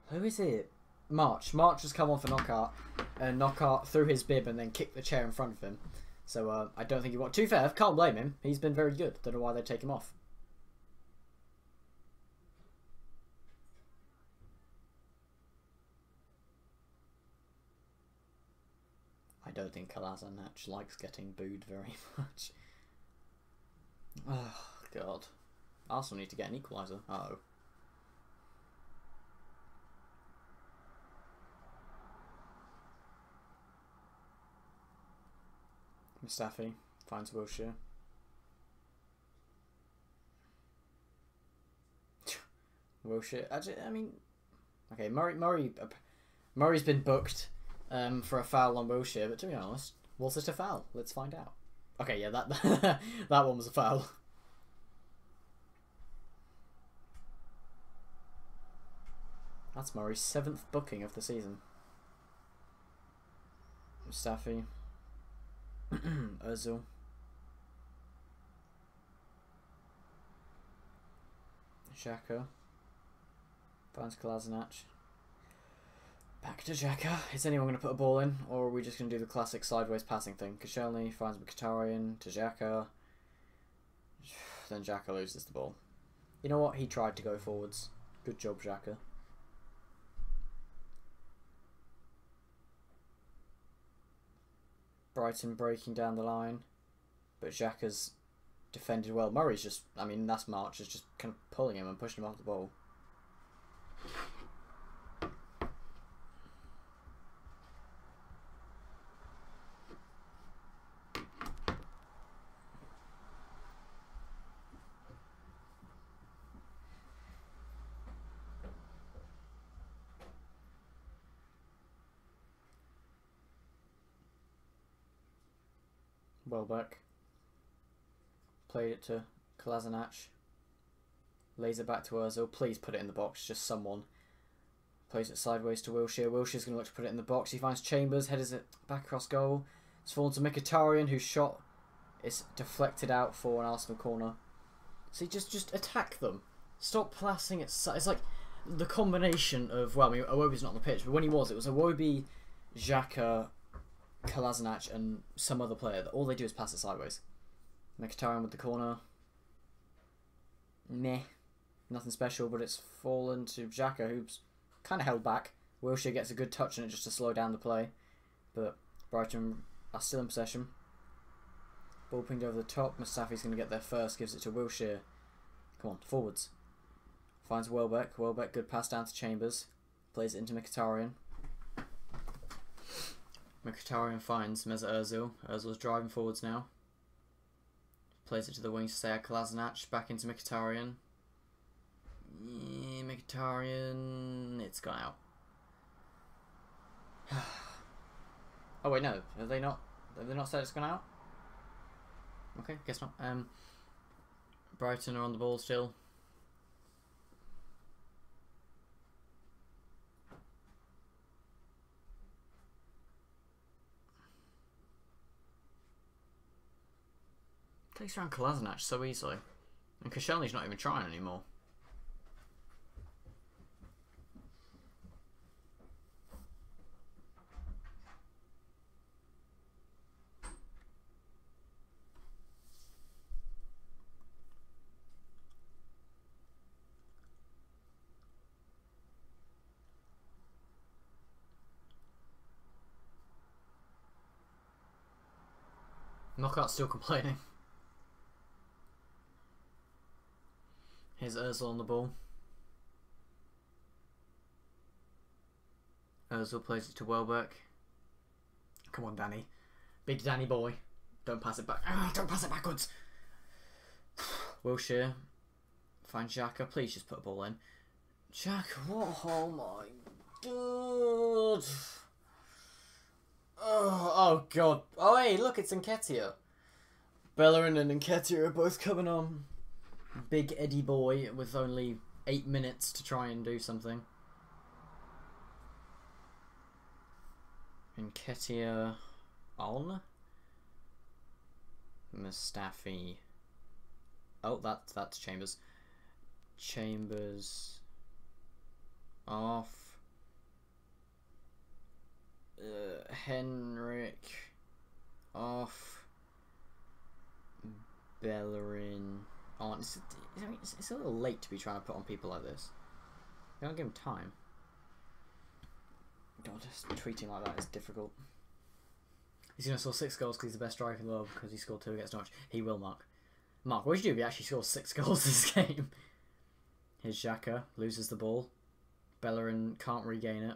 Who is it? March. March has come off for Knockout. And Knockout threw his bib and then kicked the chair in front of him. So I don't think he won. To be fair, can't blame him. He's been very good. Don't know why they take him off. I don't think Kolasinac likes getting booed very much. Oh, God. Arsenal need to get an equaliser. Uh-oh. Mustafi finds Wilshere. Wilshere. I mean, okay. Murray's been booked for a foul on Wilshere, but to be honest, was it a foul? Let's find out. Okay, yeah, that that one was a foul. That's Murray's 7th booking of the season. Mustafi. Ozil. Xhaka. Finds Kolasinac. Back to Xhaka. Is anyone going to put a ball in? Or are we just going to do the classic sideways passing thing? Koscielny finds Mkhitaryan to Xhaka. Then Xhaka loses the ball. You know what? He tried to go forwards. Good job, Xhaka. Brighton breaking down the line, but Xhaka's defended well. Murray's just, I mean, that's March is just kind of pulling him and pushing him off the ball. Welbeck played it to Kolasinac. Lays it back to Ozil. Please put it in the box. Just someone. Plays it sideways to Wilshere. Wilshere's going to look to put it in the box. He finds Chambers. Headers it back across goal. It's fallen to Mkhitaryan, whose shot is deflected out for an Arsenal corner. See, just attack them. Stop passing it. It's like the combination of, well, I mean, Iwobi's not on the pitch, but when he was, it was Iwobi, Xhaka, Kolasinac and some other player that all they do is pass it sideways. Mkhitaryan with the corner. Meh. Nothing special, but it's fallen to Xhaka, who's kind of held back. Wilshere gets a good touch on it just to slow down the play. But Brighton are still in possession. Ball pinged over the top. Mustafi's going to get there first. Gives it to Wilshere. Come on, forwards. Finds Welbeck. Welbeck, good pass down to Chambers. Plays it into Mkhitaryan. Mkhitaryan finds Mesut Ozil. Ozil's driving forwards now. Plays it to the wings to stay at Kolasinac. Back into Mkhitaryan. Yeah, Mkhitaryan. It's gone out. Oh wait, no. Have they not said it's gone out? Okay, guess not. Brighton are on the ball still. Takes around Kolasinac so easily. And Koscielny's not even trying anymore. Knockout's still complaining. Here's Ozil on the ball. Ozil plays it to Welbeck. Come on, Danny. Big Danny boy. Don't pass it back. Ah, don't pass it backwards. Wilshere. Find Xhaka. Please just put a ball in. Xhaka, what? Oh my god. Oh god. Oh hey, look, it's Nketiah. Bellerin and Nketiah are both coming on. Big Eddie boy with only 8 minutes to try and do something. Nketiah on. Mustafi. Oh, that's Chambers. Chambers off. Henrik off. Bellerin on. It's a little late to be trying to put on people like this. You don't give him time. God, just tweeting like that is difficult. He's going to score 6 goals because he's the best striker in the world because he scored 2 against Norwich. He will, Mark. Mark, what would you do if he actually scores 6 goals this game? Here's Xhaka. Loses the ball. Bellerin can't regain it.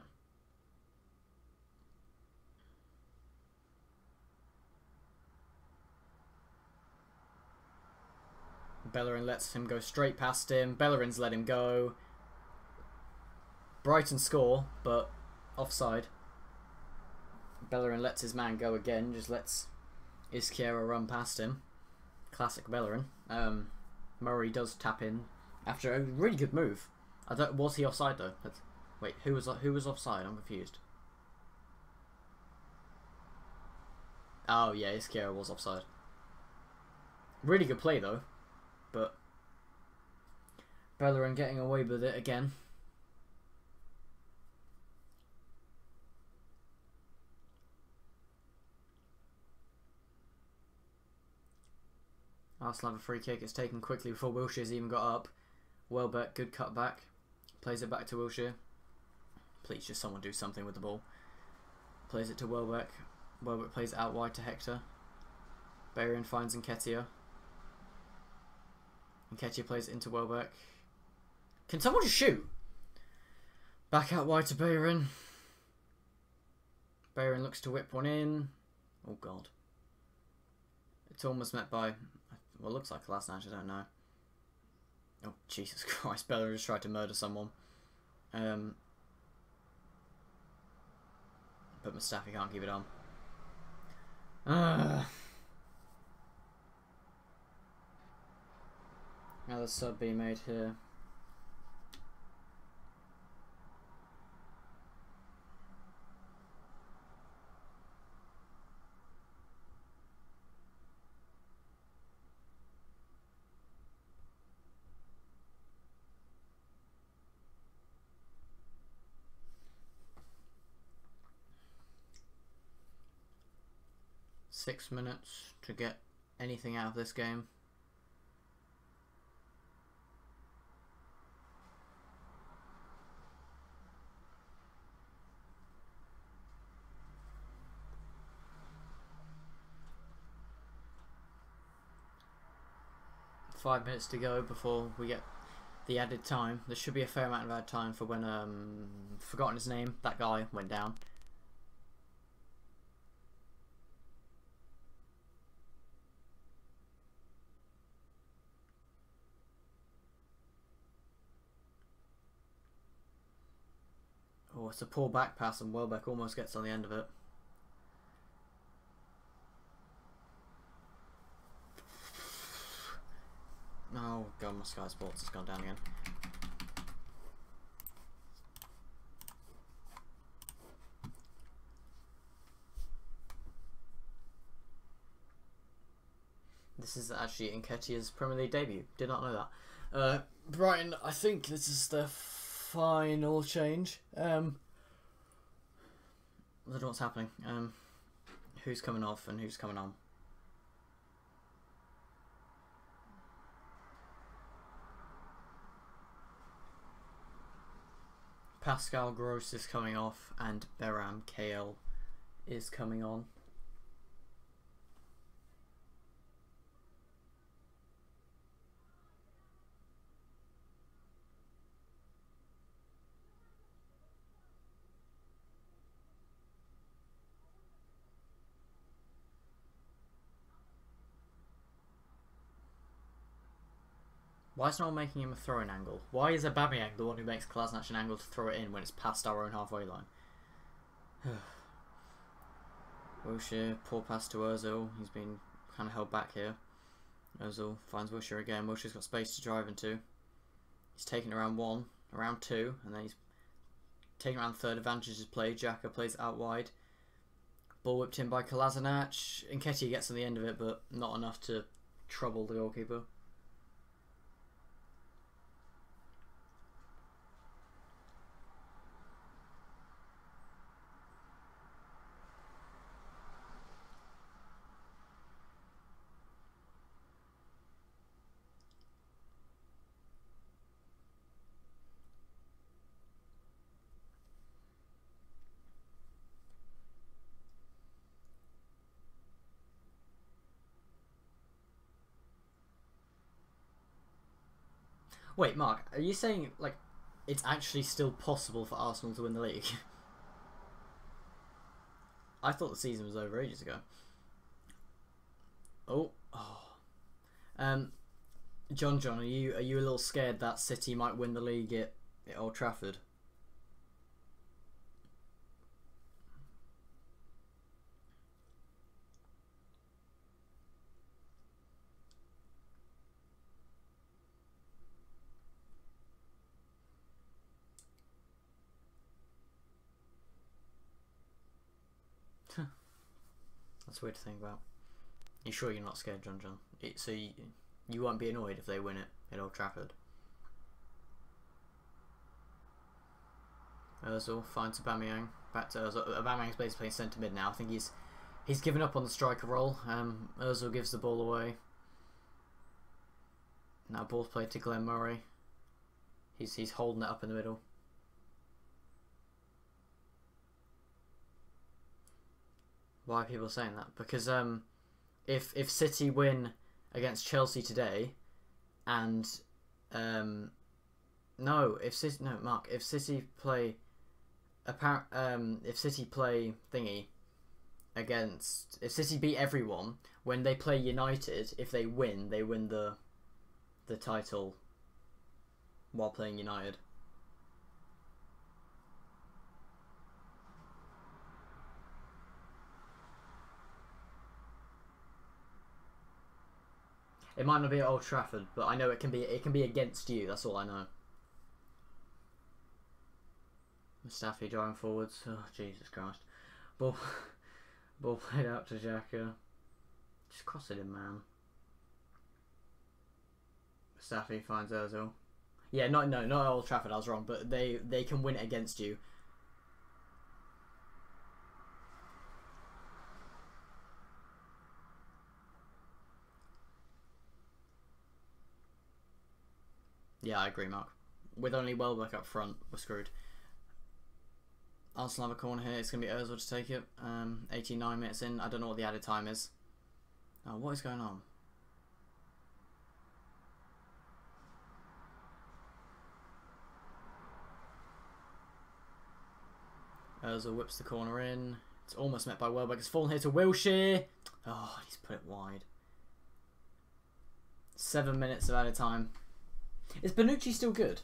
Bellerin lets him go straight past him. Bellerin's let him go. Brighton score, but offside. Bellerin lets his man go again. Just lets Izquierdo run past him. Classic Bellerin. Murray does tap in after a really good move. Was he offside though? Wait, who was offside? I'm confused. Oh yeah, Izquierdo was offside. Really good play though. But Bellerin getting away with it again. Arsenal have a free kick. It's taken quickly before Wilshere's even got up. Welbeck, good cut back. Plays it back to Wilshere. Please just someone do something with the ball. Plays it to Welbeck. Welbeck plays it out wide to Hector. Bellerin finds Nketiah. Nketiah plays it into Welbeck. Can someone just shoot? Back out wide to Bellerin. Bellerin looks to whip one in. Oh god. It's almost met by, well, it looks like last night, I don't know. Oh Jesus Christ, Bellerin just tried to murder someone. But Mustafi can't keep it on. Another sub being made here. Six minutes to get anything out of this game. Five minutes to go before we get the added time. There should be a fair amount of added time for when forgotten his name, that guy went down. Oh, it's a poor back pass and Welbeck almost gets on the end of it. Oh god, my Sky Sports has gone down again. This is actually Nketiah's Premier League debut. Did not know that. Brighton, I think this is the final change. I don't know what's happening. Who's coming off and who's coming on? Pascal Gross is coming off and Beram KL is coming on. Why is no one making him a throw-in angle? Why is Aubameyang the one who makes Kolasinac an angle to throw it in when it's past our own halfway line? Wilshere, poor pass to Ozil. He's been kind of held back here. Ozil finds Wilshere again. Wilshere's got space to drive into. He's taken around 1, around 2, and then he's taking around third. Advantage is played. Xhaka plays out wide. Ball whipped in by Kolasinac. Nketiah gets on the end of it, but not enough to trouble the goalkeeper. Wait, Mark, are you saying, like, it's actually still possible for Arsenal to win the league? I thought the season was over ages ago. John, are you a little scared that City might win the league at Old Trafford? That's weird to think about. You sure you're not scared, John? So you won't be annoyed if they win it at Old Trafford? Ozil finds Aubameyang. Back to Ozil. Aubameyang's basically playing centre mid now. I think he's given up on the striker role. Ozil gives the ball away. Now ball's played to Glenn Murray. He's holding it up in the middle. Why are people saying that? Because if City win against Chelsea today, and if City play if City beat everyone when they play United, if they win the title while playing United. It might not be at Old Trafford, but I know it can be against you. That's all I know. Mustafi driving forwards. Oh, Jesus Christ. Ball played out to Xhaka. Just cross it in, man. Mustafi finds Ozil. Yeah, not Old Trafford. I was wrong, but they can win it against you. Yeah, I agree, Mark. With only Welbeck up front, we're screwed. Arsenal have a corner here. It's going to be Ozil to take it. 89 minutes in. I don't know what the added time is. Oh, what is going on? Ozil whips the corner in. It's almost met by Welbeck. It's fallen here to Wilshere. Oh, he's put it wide. 7 minutes of added time. Is Bonucci still good?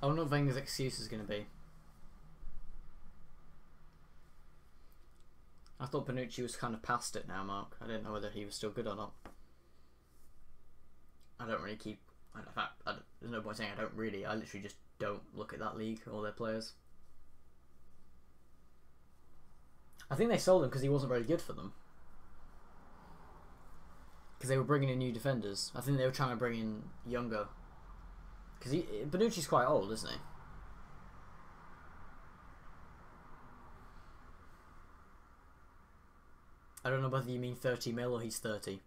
I wonder what Wenger's excuse is going to be. I thought Bonucci was kind of past it now, Mark. I didn't know whether he was still good or not. I don't really keep... In fact, there's no point saying I don't really. I literally just don't look at that league or their players. I think they sold him because he wasn't very good for them. Because they were bringing in new defenders. I think they were trying to bring in younger. Because Bonucci's quite old, isn't he? I don't know whether you mean 30 mil or he's 30.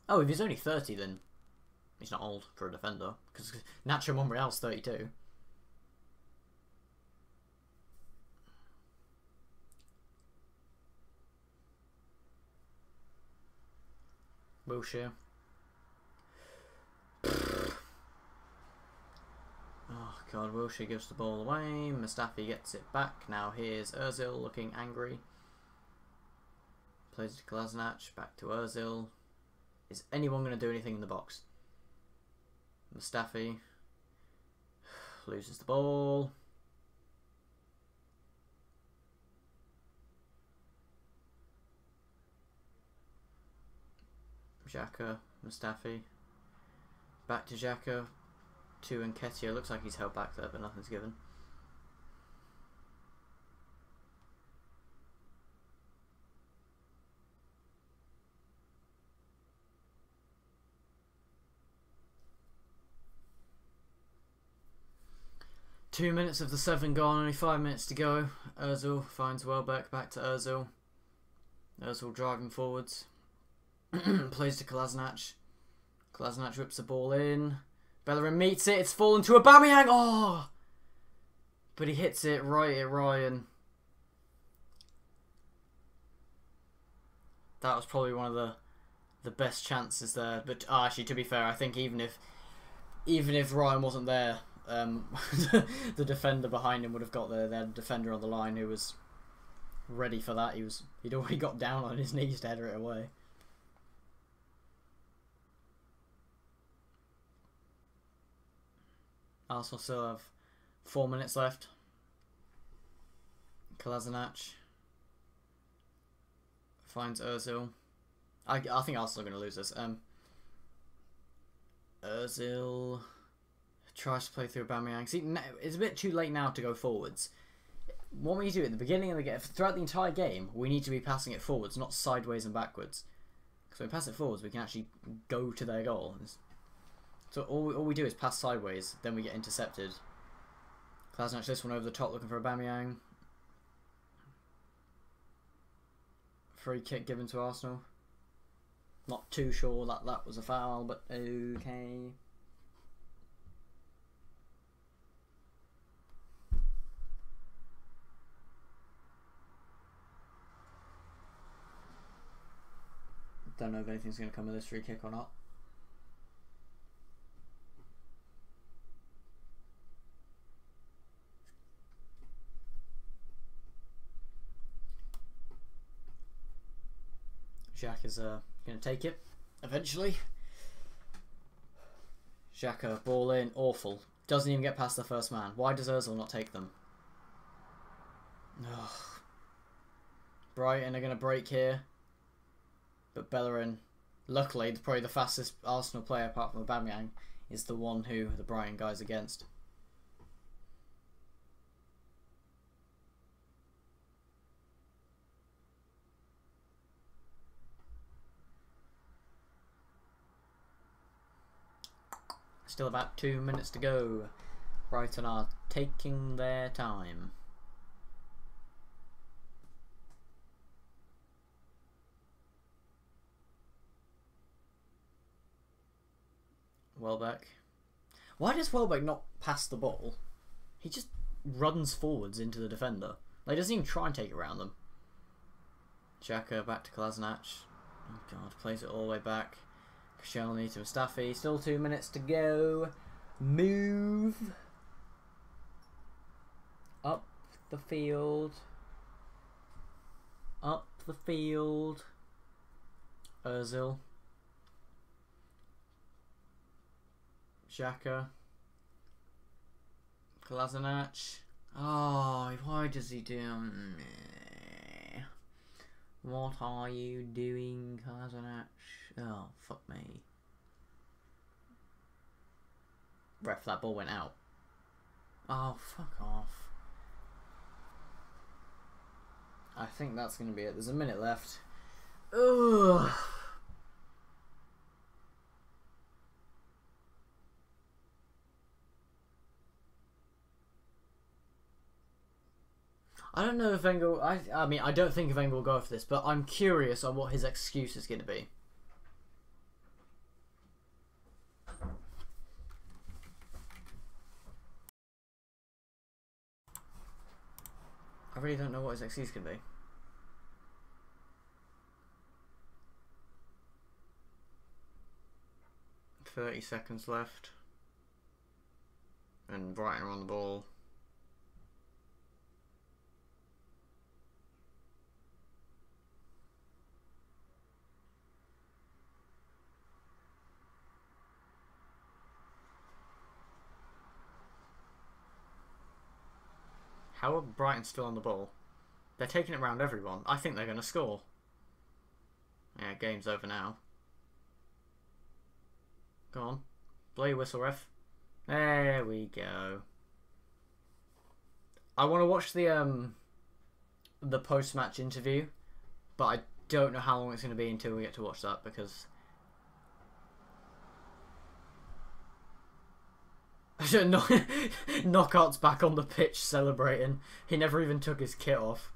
Oh, if he's only 30, then he's not old for a defender. Because Nacho Monreal's 32. Wilshere. Oh god, Wilshere gives the ball away. Mustafi gets it back. Now here's Ozil looking angry. Plays it to Kolasinac. Back to Ozil. Is anyone going to do anything in the box? Mustafi loses the ball. Xhaka, Mustafi. Back to Xhaka. To Nketiah. Looks like he's held back there, but nothing's given. Two minutes of the 7 gone, only 5 minutes to go. Ozil finds Welbeck, back to Ozil. Ozil driving forwards. Plays to Kolasinac. Kolasinac whips the ball in. Bellerin meets it, it's fallen to Aubameyang! Oh! But he hits it right at Ryan. That was probably one of the best chances there. But actually, to be fair, I think even if Ryan wasn't there, the defender behind him would have got there. They had a defender on the line who was ready for that. He'd already got down on his knees to header it away. Arsenal still have 4 minutes left. Kolasinac finds Ozil. I think Arsenal are going to lose this. Ozil tries to play through Aubameyang. See, it's a bit too late now to go forwards. What we need to do at the beginning of the game, throughout the entire game, we need to be passing it forwards, not sideways and backwards. Because when we pass it forwards, we can actually go to their goal. So all we do is pass sideways, then we get intercepted. Kolasinac this one over the top, looking for Aubameyang. Free kick given to Arsenal. Not too sure that was a foul, but okay. Don't know if anything's going to come of this free kick or not. Xhaka is going to take it eventually. Xhaka, ball in, awful. Doesn't even get past the first man. Why does Ozil not take them? Ugh. Brighton are going to break here. But Bellerin, luckily, probably the fastest Arsenal player apart from Aubameyang, is the one who the Brighton guy's against. Still about 2 minutes to go. Brighton are taking their time. Welbeck. Why does Welbeck not pass the ball? He just runs forwards into the defender. Like, doesn't even try and take it around them. Xhaka back to Kolasinac. Oh god, plays it all the way back. Koscielny to Mustafi. Still 2 minutes to go. Move. Up the field. Up the field. Ozil. Xhaka. Kolasinac. Oh, why does he do... What are you doing, Kolasinac? Oh, fuck me. Ref, that ball went out. Oh, fuck off. I think that's going to be it. There's a minute left. Ugh. I don't know if Wenger... I mean, I don't think Wenger will go for this, but I'm curious on what his excuse is going to be. I really don't know what his excuse can be. .30 seconds left. And Brighton are on the ball. How are Brighton still on the ball? They're taking it round everyone. I think they're going to score. Yeah, game's over now. Go on. Blow your whistle, ref. There we go. I want to watch the post-match interview, but I don't know how long it's going to be until we get to watch that, because... Knockout's back on the pitch celebrating. He never even took his kit off.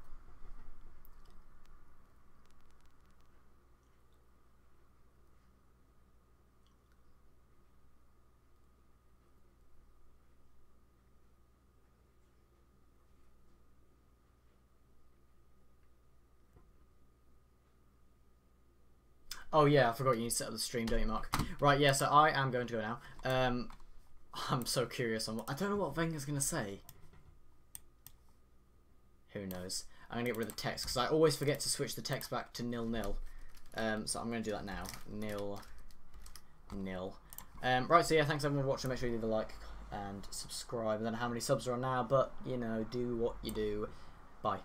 Oh yeah, I forgot you need to set up the stream, don't you, Mark? Right, yeah, so I am going to go now. I'm so curious on what... I don't know what Wenger's going to say. Who knows? I'm going to get rid of the text, because I always forget to switch the text back to 0-0. So I'm going to do that now. 0-0. Right, so yeah, thanks everyone for watching. Make sure you leave a like and subscribe. I don't know how many subs are on now, but, you know, do what you do. Bye.